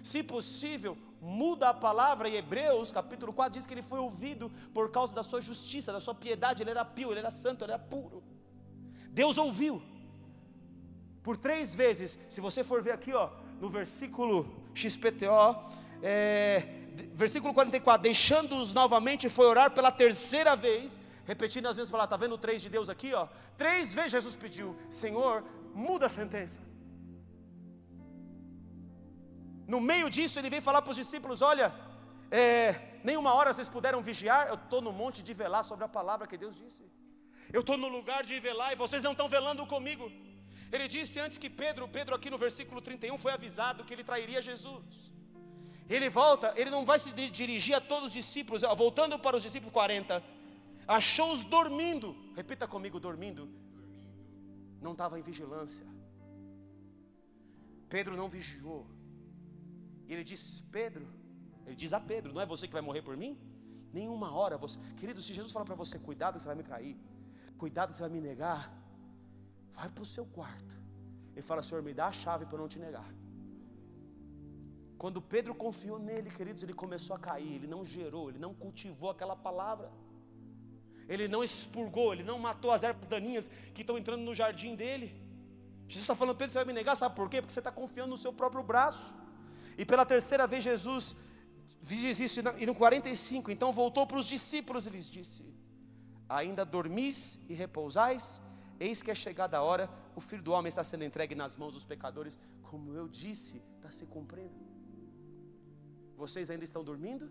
Se possível, muda a palavra. E Hebreus capítulo 4 diz que ele foi ouvido por causa da sua justiça, da sua piedade. Ele era pio, ele era santo, ele era puro. Deus ouviu. Por 3 vezes, se você for ver aqui, no versículo XPTO, versículo 44, deixando-os novamente, foi orar pela 3ª vez, repetindo as mesmas palavras. Está vendo o 3 de Deus aqui? 3 vezes Jesus pediu: Senhor, muda a sentença. No meio disso, ele vem falar para os discípulos: olha, nenhuma hora vocês puderam vigiar. Eu estou no monte de velar sobre a palavra que Deus disse. Eu estou no lugar de velar e vocês não estão velando comigo. Ele disse antes que Pedro aqui no versículo 31 foi avisado que ele trairia Jesus. Ele volta, ele não vai se dirigir a todos os discípulos. Voltando para os discípulos 40, achou-os dormindo. Repita comigo: dormindo. Não estava em vigilância. Pedro não vigiou. E ele diz: Pedro, ele diz a Pedro: não é você que vai morrer por mim? Nenhuma hora você. Querido, se Jesus falar para você: cuidado que você vai me trair, cuidado que você vai me negar, vai para o seu quarto. Ele fala: Senhor, me dá a chave para eu não te negar. Quando Pedro confiou nele, queridos, ele começou a cair. Ele não gerou, ele não cultivou aquela palavra. Ele não expurgou, ele não matou as ervas daninhas que estão entrando no jardim dele. Jesus está falando: Pedro, você vai me negar, sabe por quê? Porque você está confiando no seu próprio braço. E pela terceira vez Jesus diz isso, e no 45, então voltou para os discípulos e lhes disse: ainda dormis e repousais? Eis que é chegada a hora, o Filho do Homem está sendo entregue nas mãos dos pecadores, como eu disse, está se cumprindo. Vocês ainda estão dormindo?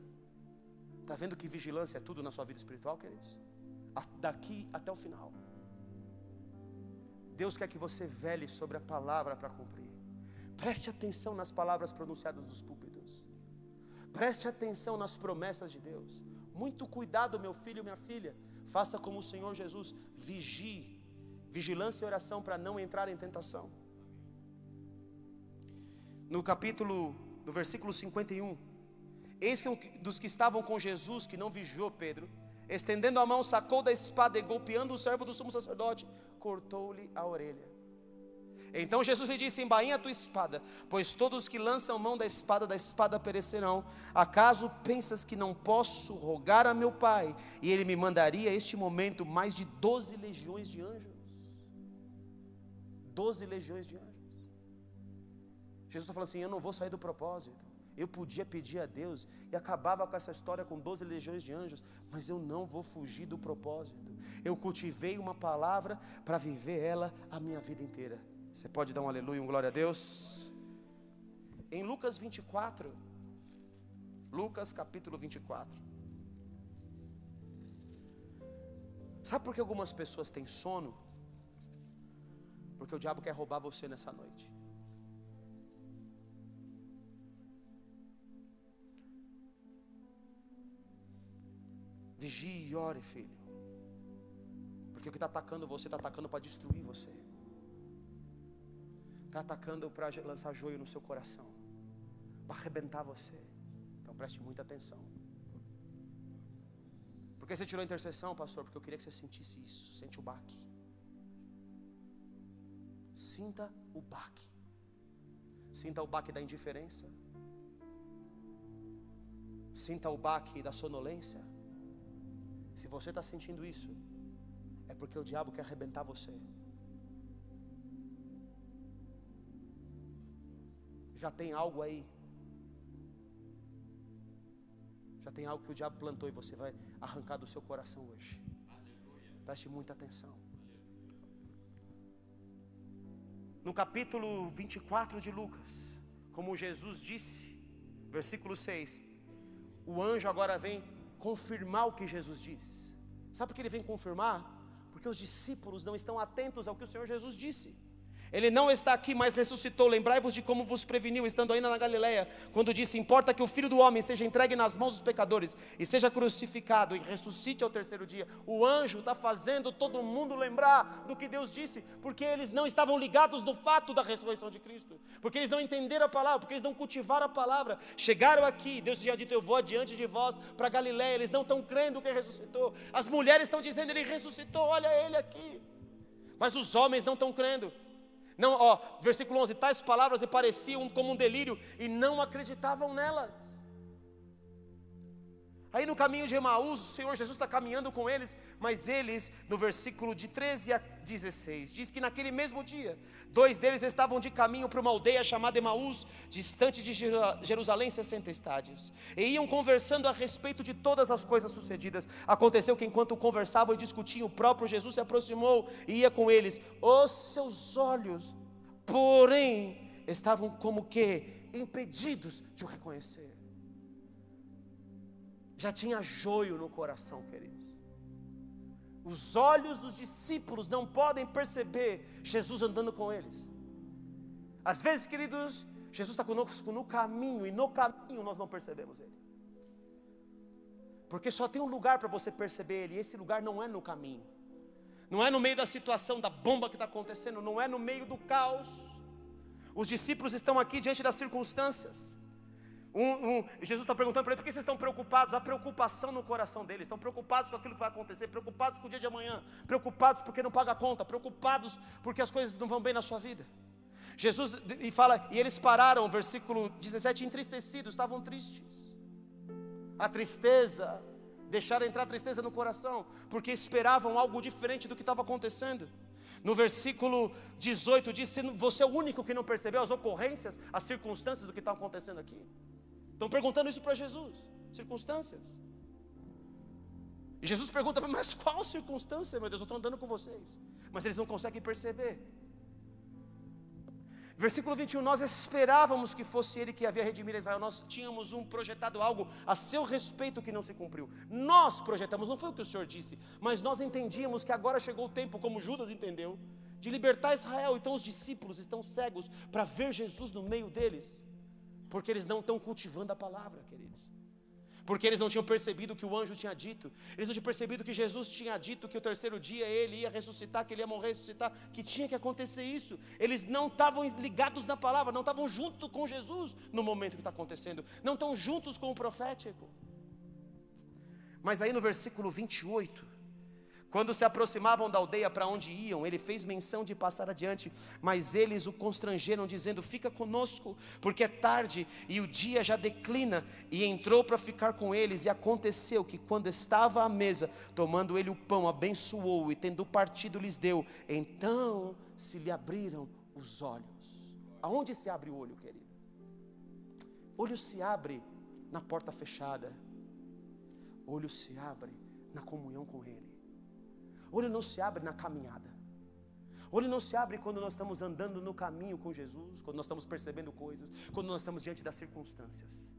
Está vendo que vigilância é tudo na sua vida espiritual, queridos? Daqui até o final. Deus quer que você vele sobre a palavra para cumprir. Preste atenção nas palavras pronunciadas dos púlpitos. Preste atenção nas promessas de Deus. Muito cuidado, meu filho e minha filha. Faça como o Senhor Jesus. Vigie. Vigilância e oração para não entrar em tentação. No versículo 51. Eis que dos que estavam com Jesus, que não vigiou Pedro, estendendo a mão, sacou da espada e golpeando o servo do sumo sacerdote, cortou-lhe a orelha. Então Jesus lhe disse: embainha a tua espada, pois todos que lançam mão da espada perecerão. Acaso pensas que não posso rogar a meu Pai, e Ele me mandaria a este momento mais de 12 legiões de anjos? 12 legiões de anjos. Jesus está falando assim: eu não vou sair do propósito. Eu podia pedir a Deus e acabava com essa história com 12 legiões de anjos, mas eu não vou fugir do propósito. Eu cultivei uma palavra para viver ela a minha vida inteira. Você pode dar um aleluia, um glória a Deus? Em Lucas 24, Lucas capítulo 24. Sabe por que algumas pessoas têm sono? Porque o diabo quer roubar você nessa noite. Vigie e ore, filho. Porque o que está atacando você, está atacando para destruir você. Está atacando para lançar joio no seu coração, para arrebentar você. Então preste muita atenção. Por que você tirou a intercessão, pastor? Porque eu queria que você sentisse isso. Sente o baque. Sinta o baque. Sinta o baque da indiferença. Sinta o baque da sonolência. Se você está sentindo isso, é porque o diabo quer arrebentar você. Já tem algo aí. Já tem algo que o diabo plantou e você vai arrancar do seu coração hoje. Preste muita atenção. No capítulo 24 de Lucas, como Jesus disse, versículo 6, o anjo agora vem confirmar o que Jesus diz. Sabe por que ele vem confirmar? Porque os discípulos não estão atentos ao que o Senhor Jesus disse. Ele não está aqui, mas ressuscitou. Lembrai-vos de como vos preveniu, estando ainda na Galileia, quando disse: importa que o Filho do Homem seja entregue nas mãos dos pecadores e seja crucificado e ressuscite ao terceiro dia. O anjo está fazendo todo mundo lembrar do que Deus disse, porque eles não estavam ligados do fato da ressurreição de Cristo, porque eles não entenderam a palavra, porque eles não cultivaram a palavra. Chegaram aqui, Deus tinha dito: eu vou adiante de vós para Galileia. Eles não estão crendo que ele ressuscitou. As mulheres estão dizendo: ele ressuscitou, olha ele aqui. Mas os homens não estão crendo. Não, versículo 11, tais palavras lhe pareciam como um delírio e não acreditavam nelas. Aí no caminho de Emaús, o Senhor Jesus está caminhando com eles, mas eles, no versículo de 13 a 16, diz que naquele mesmo dia, 2 deles estavam de caminho para uma aldeia chamada Emaús, distante de Jerusalém 60 estádios, e iam conversando a respeito de todas as coisas sucedidas. Aconteceu que enquanto conversavam e discutiam, o próprio Jesus se aproximou e ia com eles. Os seus olhos, porém, estavam como que impedidos de o reconhecer. Já tinha joio no coração, queridos. Os olhos dos discípulos não podem perceber Jesus andando com eles. Às vezes, queridos, Jesus está conosco no caminho, e no caminho nós não percebemos Ele. Porque só tem um lugar para você perceber Ele, e esse lugar não é no caminho. Não é no meio da situação, da bomba que está acontecendo, não é no meio do caos. Os discípulos estão aqui diante das circunstâncias. Jesus está perguntando para ele: por que vocês estão preocupados? A preocupação no coração deles, estão preocupados com aquilo que vai acontecer, preocupados com o dia de amanhã, preocupados porque não paga a conta, preocupados porque as coisas não vão bem na sua vida. Jesus fala, e eles pararam, versículo 17, entristecidos, estavam tristes. A tristeza, deixaram entrar a tristeza no coração, porque esperavam algo diferente do que estava acontecendo. No versículo 18 diz: você é o único que não percebeu as ocorrências, as circunstâncias do que está acontecendo aqui. Estão perguntando isso para Jesus, circunstâncias. E Jesus pergunta: mas qual circunstância, meu Deus? Eu estou andando com vocês. Mas eles não conseguem perceber. Versículo 21, nós esperávamos que fosse Ele que havia redimir Israel. Nós tínhamos projetado algo a seu respeito que não se cumpriu. Nós projetamos, não foi o que o Senhor disse, mas nós entendíamos que agora chegou o tempo, como Judas entendeu, de libertar Israel. Então os discípulos estão cegos para ver Jesus no meio deles, porque eles não estão cultivando a palavra, queridos. Porque eles não tinham percebido o que o anjo tinha dito. Eles não tinham percebido que Jesus tinha dito que o terceiro dia ele ia ressuscitar, que ele ia morrer e ressuscitar, que tinha que acontecer isso. Eles não estavam ligados na palavra, não estavam junto com Jesus no momento que está acontecendo, não estão juntos com o profético. Mas aí no versículo 28, quando se aproximavam da aldeia para onde iam, ele fez menção de passar adiante, mas eles o constrangeram, dizendo: fica conosco, porque é tarde e o dia já declina. E entrou para ficar com eles, e aconteceu que quando estava à mesa, tomando ele o pão, abençoou, e tendo partido lhes deu. Então se lhe abriram os olhos. Aonde se abre o olho, querido? Olho se abre na porta fechada. Olho se abre na comunhão com Ele. Olho não se abre na caminhada. Olho não se abre quando nós estamos andando no caminho com Jesus, quando nós estamos percebendo coisas, quando nós estamos diante das circunstâncias.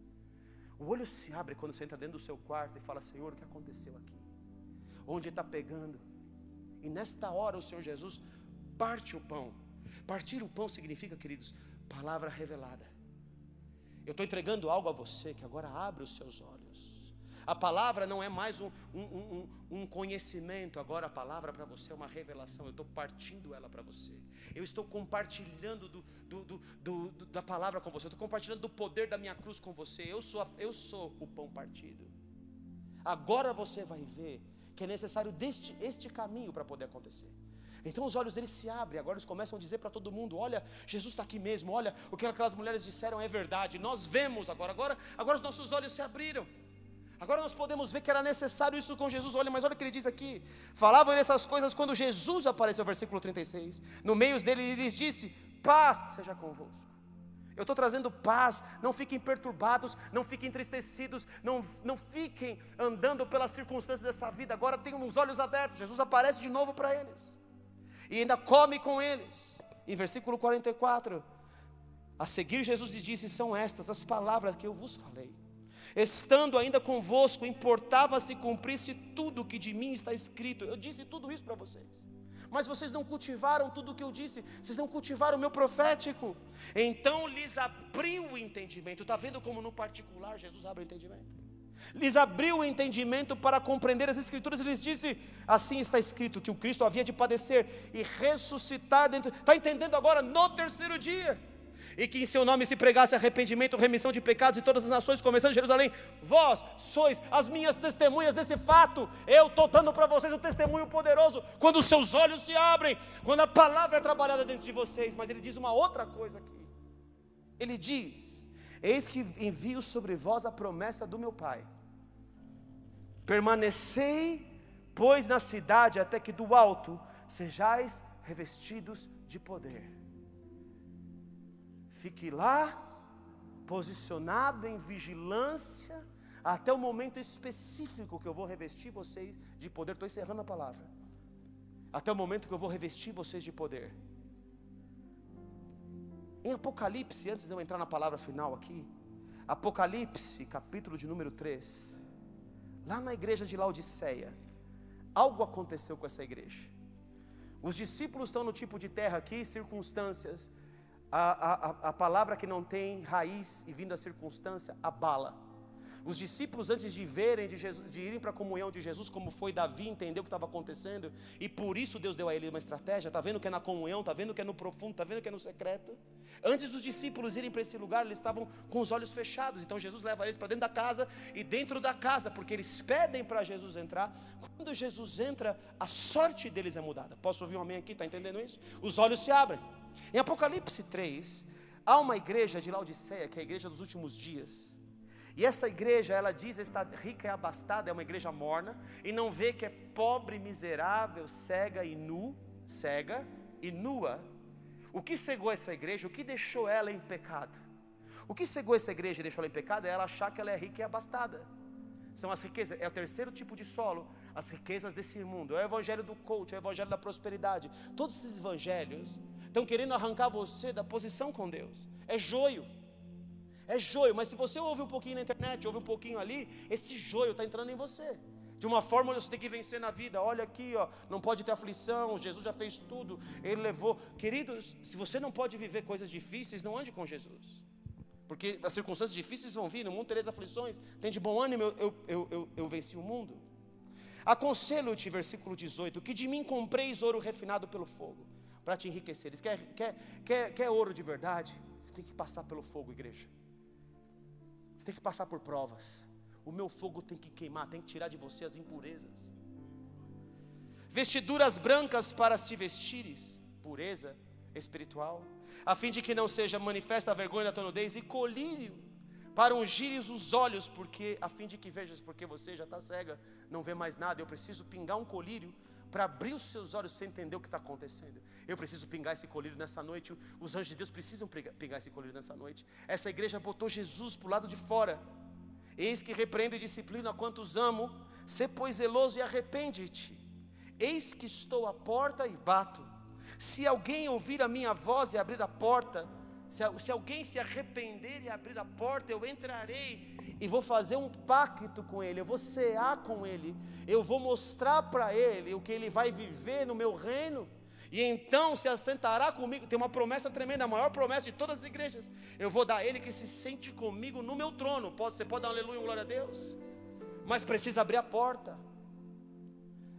O olho se abre quando você entra dentro do seu quarto e fala: Senhor, o que aconteceu aqui? Onde está pegando? E nesta hora o Senhor Jesus parte o pão. Partir o pão significa, queridos, palavra revelada. Eu estou entregando algo a você que agora abre os seus olhos. A palavra não é mais um conhecimento, agora a palavra para você é uma revelação. Eu estou partindo ela para você. Eu estou compartilhando da palavra com você. Eu estou compartilhando do poder da minha cruz com você. Eu sou o pão partido. Agora você vai ver que é necessário este caminho para poder acontecer. Então os olhos deles se abrem, agora eles começam a dizer para todo mundo: olha, Jesus está aqui mesmo, olha, o que aquelas mulheres disseram é verdade, nós vemos agora os nossos olhos se abriram. Agora nós podemos ver que era necessário isso com Jesus. Olha, mas olha o que ele diz aqui: falavam essas coisas quando Jesus apareceu, versículo 36, no meio dele ele lhes disse: paz seja convosco. Eu estou trazendo paz, não fiquem perturbados, não fiquem entristecidos, não fiquem andando pelas circunstâncias dessa vida. Agora tenham os olhos abertos. Jesus aparece de novo para eles, e ainda come com eles. Em versículo 44, a seguir Jesus lhes disse: são estas as palavras que eu vos falei, estando ainda convosco, importava se cumprisse tudo o que de mim está escrito. Eu disse tudo isso para vocês, mas vocês não cultivaram tudo o que eu disse, vocês não cultivaram o meu profético. Então lhes abriu o entendimento. Está vendo como no particular Jesus abre o entendimento? Lhes abriu o entendimento para compreender as escrituras, e lhes disse: assim está escrito que o Cristo havia de padecer e ressuscitar dentro. Está entendendo agora? No terceiro dia. E que em seu nome se pregasse arrependimento, remissão de pecados em todas as nações, começando em Jerusalém. Vós sois as minhas testemunhas desse fato. Eu estou dando para vocês um testemunho poderoso, quando os seus olhos se abrem, quando a palavra é trabalhada dentro de vocês. Mas ele diz uma outra coisa aqui. Ele diz: eis que envio sobre vós a promessa do meu Pai. Permanecei, pois, na cidade, até que do alto sejais revestidos de poder. Fique lá, posicionado em vigilância, até o momento específico que eu vou revestir vocês de poder. Estou encerrando a palavra. Até o momento que eu vou revestir vocês de poder. Em Apocalipse, antes de eu entrar na palavra final aqui, Apocalipse, capítulo de número 3, lá na igreja de Laodiceia, algo aconteceu com essa igreja. Os discípulos estão no tipo de terra aqui, circunstâncias. A palavra que não tem raiz e vindo da circunstância abala. Os discípulos, antes de verem de Jesus, de irem para a comunhão de Jesus, como foi Davi, entendeu o que estava acontecendo, e por isso Deus deu a ele uma estratégia. Está vendo que é na comunhão, está vendo que é no profundo, está vendo que é no secreto. Antes dos discípulos irem para esse lugar, eles estavam com os olhos fechados. Então Jesus leva eles para dentro da casa, e dentro da casa, porque eles pedem para Jesus entrar. Quando Jesus entra, a sorte deles é mudada. Posso ouvir um amém aqui? Está entendendo isso? Os olhos se abrem. Em Apocalipse 3, há uma igreja de Laodiceia, que é a igreja dos últimos dias. E essa igreja, ela diz estar rica e abastada, é uma igreja morna, e não vê que é pobre, miserável, cega e nua. O que cegou essa igreja, o que deixou ela em pecado? O que cegou essa igreja e deixou ela em pecado é ela achar que ela é rica e abastada. São as riquezas, é o terceiro tipo de solo, as riquezas desse mundo. É o evangelho do coach, é o evangelho da prosperidade. Todos esses evangelhos estão querendo arrancar você da posição com Deus. É joio, mas se você ouve um pouquinho na internet, ouve um pouquinho ali, esse joio está entrando em você. De uma forma você tem que vencer na vida. Olha aqui, ó, não pode ter aflição, Jesus já fez tudo, Ele levou. Queridos, se você não pode viver coisas difíceis, não ande com Jesus. Porque as circunstâncias difíceis vão vir, no mundo tereis aflições, tem de bom ânimo, eu venci o mundo. Aconselho-te, versículo 18, que de mim compreis ouro refinado pelo fogo, para te enriqueceres. Quer ouro de verdade? Você tem que passar pelo fogo, igreja. Você tem que passar por provas. O meu fogo tem que queimar, tem que tirar de você as impurezas. Vestiduras brancas para se vestires, pureza espiritual, a fim de que não seja manifesta a vergonha da tua nudez, e colírio para ungires os olhos, porque a fim de que vejas, porque você já está cega, não vê mais nada. Eu preciso pingar um colírio para abrir os seus olhos para você entender o que está acontecendo. Eu preciso pingar esse colírio nessa noite. Os anjos de Deus precisam pingar esse colírio nessa noite. Essa igreja botou Jesus para o lado de fora. Eis que repreendo e disciplino a quantos amo. Sê pois zeloso e arrepende-te. Eis que estou à porta e bato. Se alguém ouvir a minha voz e abrir a porta, se alguém se arrepender e abrir a porta, eu entrarei e vou fazer um pacto com ele, eu vou cear com ele, eu vou mostrar para ele o que ele vai viver no meu reino, e então se assentará comigo. Tem uma promessa tremenda, a maior promessa de todas as igrejas: eu vou dar a ele que se sente comigo no meu trono. Você pode dar um aleluia, glória a Deus, mas precisa abrir a porta.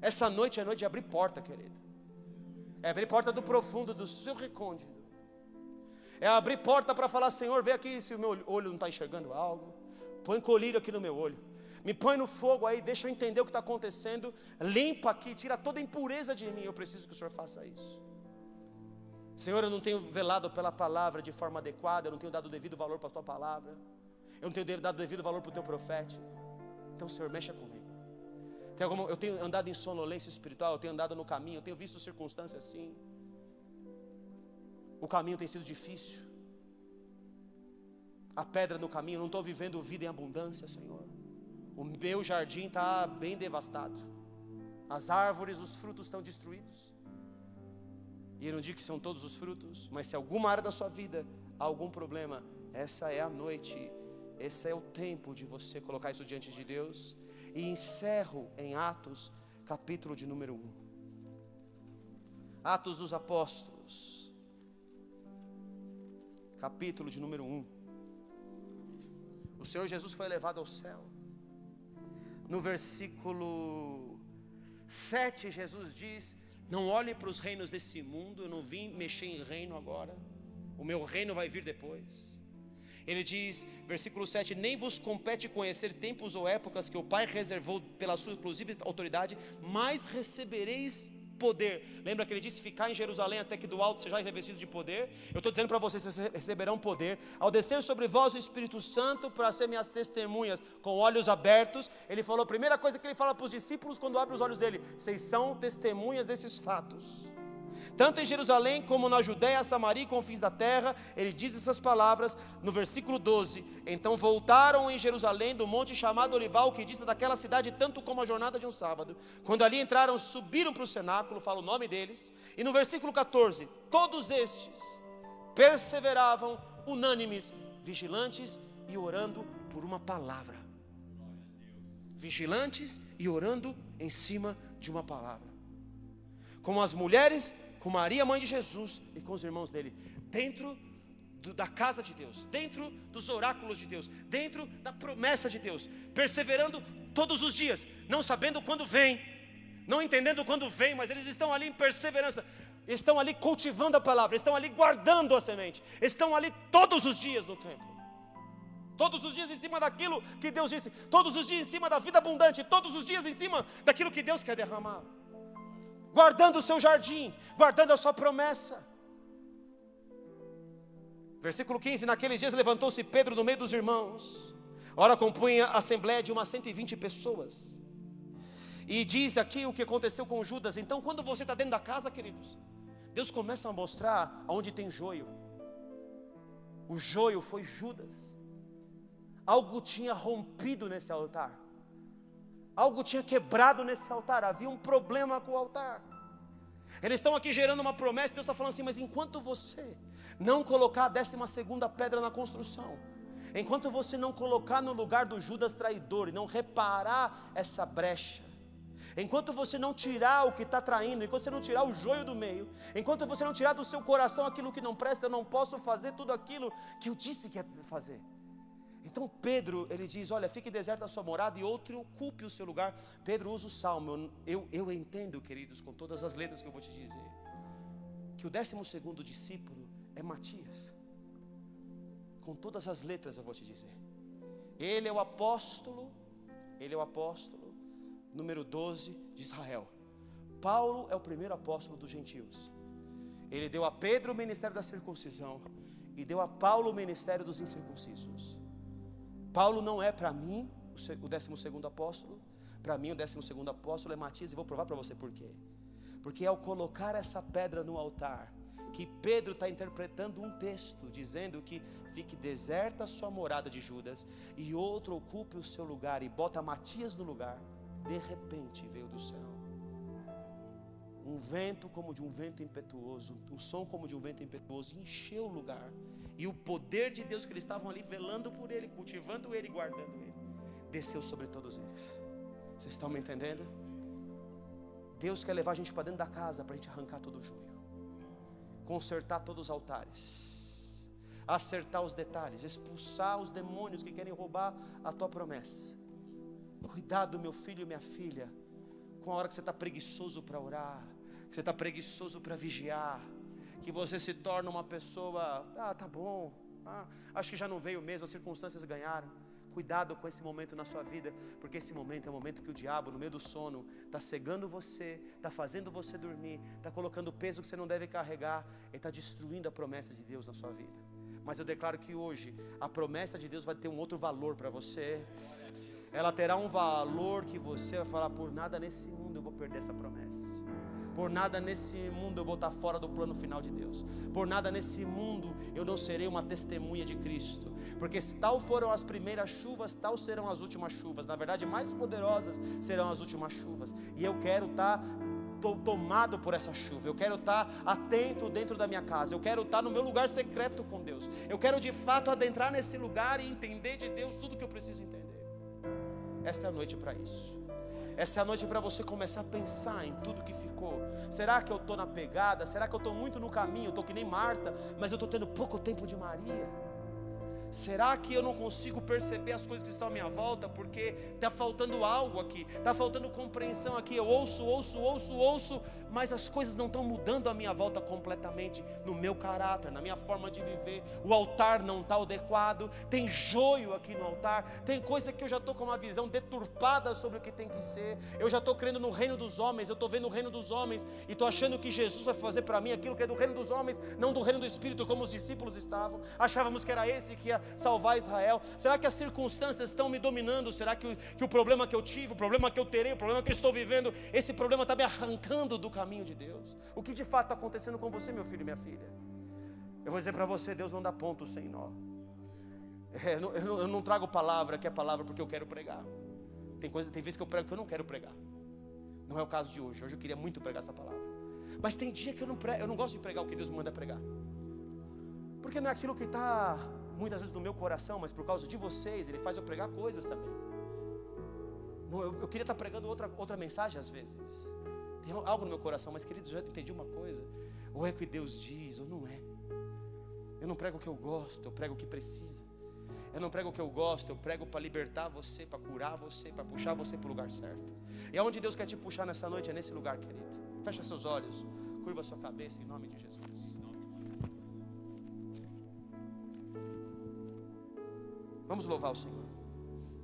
Essa noite é noite de abrir porta, querido. É abrir porta do profundo, do seu recôndito. É abrir porta para falar: Senhor, vê aqui se o meu olho não está enxergando algo. Põe colírio aqui no meu olho. Me põe no fogo aí, deixa eu entender o que está acontecendo. Limpa aqui, tira toda a impureza de mim. Eu preciso que o Senhor faça isso. Senhor, eu não tenho velado pela palavra de forma adequada. Eu não tenho dado o devido valor para a tua palavra. Eu não tenho dado o devido valor para o teu profeta. Então, Senhor, mexa comigo. Eu tenho andado em sonolência espiritual. Eu tenho andado no caminho. Eu tenho visto circunstâncias assim. O caminho tem sido difícil. A pedra no caminho. Eu não estou vivendo vida em abundância, Senhor. O meu jardim está bem devastado. As árvores, os frutos estão destruídos. E eu não digo que são todos os frutos, mas se alguma área da sua vida há algum problema, essa é a noite, esse é o tempo de você colocar isso diante de Deus. E encerro em Atos, capítulo de número 1. Atos dos Apóstolos, capítulo de número 1. O Senhor Jesus foi levado ao céu. No versículo 7, Jesus diz: não olhe para os reinos desse mundo, eu não vim mexer em reino agora, o meu reino vai vir depois. Ele diz, versículo 7, nem vos compete conhecer tempos ou épocas que o Pai reservou pela sua exclusiva autoridade, mas recebereis poder. Lembra que ele disse: ficar em Jerusalém até que do alto sejais revestidos de poder? Eu estou dizendo para vocês: vocês receberão poder ao descer sobre vós o Espírito Santo, para ser minhas testemunhas com olhos abertos. Ele falou, a primeira coisa que ele fala para os discípulos quando abre os olhos dele: vocês são testemunhas desses fatos, tanto em Jerusalém como na Judéia, Samaria e confins da terra. Ele diz essas palavras no versículo 12. Então voltaram em Jerusalém do monte chamado Olival, que dista daquela cidade tanto como a jornada de um sábado. Quando ali entraram, subiram para o cenáculo, fala o nome deles. E no versículo 14, todos estes perseveravam unânimes, vigilantes e orando por uma palavra. Vigilantes e orando em cima de uma palavra. Com as mulheres, com Maria, mãe de Jesus, e com os irmãos dele, dentro da casa de Deus, dentro dos oráculos de Deus, dentro da promessa de Deus, perseverando todos os dias, não sabendo quando vem, não entendendo quando vem, mas eles estão ali em perseverança, estão ali cultivando a palavra, estão ali guardando a semente, estão ali todos os dias no templo, todos os dias em cima daquilo que Deus disse, todos os dias em cima da vida abundante, todos os dias em cima daquilo que Deus quer derramar, guardando o seu jardim, guardando a sua promessa. Versículo 15, naqueles dias levantou-se Pedro no meio dos irmãos, ora compunha a assembleia de umas 120 pessoas, e diz aqui o que aconteceu com Judas. Então quando você está dentro da casa, queridos, Deus começa a mostrar onde tem joio. O joio foi Judas. Algo tinha rompido nesse altar, algo tinha quebrado nesse altar, havia um problema com o altar. Eles estão aqui gerando uma promessa, Deus está falando assim, mas enquanto você não colocar a 12ª pedra na construção, enquanto você não colocar no lugar do Judas traidor e não reparar essa brecha, enquanto você não tirar o que está traindo, enquanto você não tirar o joio do meio, enquanto você não tirar do seu coração aquilo que não presta, eu não posso fazer tudo aquilo que eu disse que ia fazer. Então Pedro, ele diz, olha, fique deserta a sua morada e outro ocupe o seu lugar. Pedro usa o salmo, eu entendo, queridos, com todas as letras que eu vou te dizer, que o 12º discípulo é Matias. Com todas as letras eu vou te dizer. Ele é o apóstolo número 12 de Israel. Paulo é o primeiro apóstolo dos gentios. Ele deu a Pedro o ministério da circuncisão e deu a Paulo o ministério dos incircuncisos. Paulo não é para mim o 12º apóstolo. Para mim o 12º apóstolo é Matias, e vou provar para você por quê. Porque ao colocar essa pedra no altar, que Pedro está interpretando um texto dizendo que fique deserta a sua morada de Judas e outro ocupe o seu lugar, e bota Matias no lugar. De repente veio do céu um vento como de um vento impetuoso, um som como de um vento impetuoso, encheu o lugar, e o poder de Deus que eles estavam ali velando por ele, cultivando ele, guardando ele, desceu sobre todos eles. Vocês estão me entendendo? Deus quer levar a gente para dentro da casa, para a gente arrancar todo o joio, consertar todos os altares, acertar os detalhes, expulsar os demônios que querem roubar a tua promessa. Cuidado, meu filho e minha filha, com a hora que você está preguiçoso para orar, que você está preguiçoso para vigiar, que você se torna uma pessoa, tá bom, acho que já não veio mesmo, as circunstâncias ganharam. Cuidado com esse momento na sua vida, porque esse momento é o momento que o diabo, no meio do sono, está cegando você, está fazendo você dormir, está colocando peso que você não deve carregar, ele está destruindo a promessa de Deus na sua vida. Mas eu declaro que hoje a promessa de Deus vai ter um outro valor para você. Ela terá um valor que você vai falar, por nada nesse mundo eu vou perder essa promessa, por nada nesse mundo eu vou estar fora do plano final de Deus, por nada nesse mundo eu não serei uma testemunha de Cristo, porque se tal foram as primeiras chuvas, tal serão as últimas chuvas. Na verdade, mais poderosas serão as últimas chuvas, e eu quero estar tomado por essa chuva, eu quero estar atento dentro da minha casa, eu quero estar no meu lugar secreto com Deus, eu quero de fato adentrar nesse lugar e entender de Deus tudo que eu preciso entender. Essa é a noite para isso. Essa é a noite para você começar a pensar em tudo que ficou. Será que eu estou na pegada? Será que eu estou muito no caminho? Eu estou que nem Marta, mas eu estou tendo pouco tempo de Maria. Será que eu não consigo perceber as coisas que estão à minha volta? Porque está faltando algo aqui, está faltando compreensão aqui. Eu ouço, mas as coisas não estão mudando à minha volta completamente, no meu caráter, na minha forma de viver. O altar não está adequado, tem joio aqui no altar, tem coisa que eu já estou com uma visão deturpada sobre o que tem que ser. Eu já estou crendo no reino dos homens, eu estou vendo o reino dos homens e estou achando que Jesus vai fazer para mim aquilo que é do reino dos homens, não do reino do Espírito, como os discípulos estavam. Achávamos que era esse que ia salvar Israel. Será que as circunstâncias estão me dominando? Será que o problema que eu tive, o problema que eu terei, o problema que eu estou vivendo, esse problema está me arrancando do caminho de Deus? O que de fato está acontecendo com você, meu filho e minha filha? Eu vou dizer para você, Deus não dá ponto sem nó. Eu não trago palavra que é palavra porque eu quero pregar. Tem vezes que eu prego que eu não quero pregar. Não é o caso de hoje. Hoje eu queria muito pregar essa palavra. Mas tem dia que eu não gosto de pregar o que Deus me manda pregar, porque não é aquilo que está muitas vezes no meu coração, mas por causa de vocês, Ele faz eu pregar coisas também. Eu queria estar pregando outra mensagem às vezes. Tem algo no meu coração, mas queridos, eu já entendi uma coisa: ou é o que Deus diz, ou não é. Eu não prego o que eu gosto, eu prego o que precisa. Eu não prego o que eu gosto, eu prego para libertar você, para curar você, para puxar você para o lugar certo. E aonde Deus quer te puxar nessa noite é nesse lugar, querido. Fecha seus olhos, curva sua cabeça em nome de Jesus. Vamos louvar o Senhor.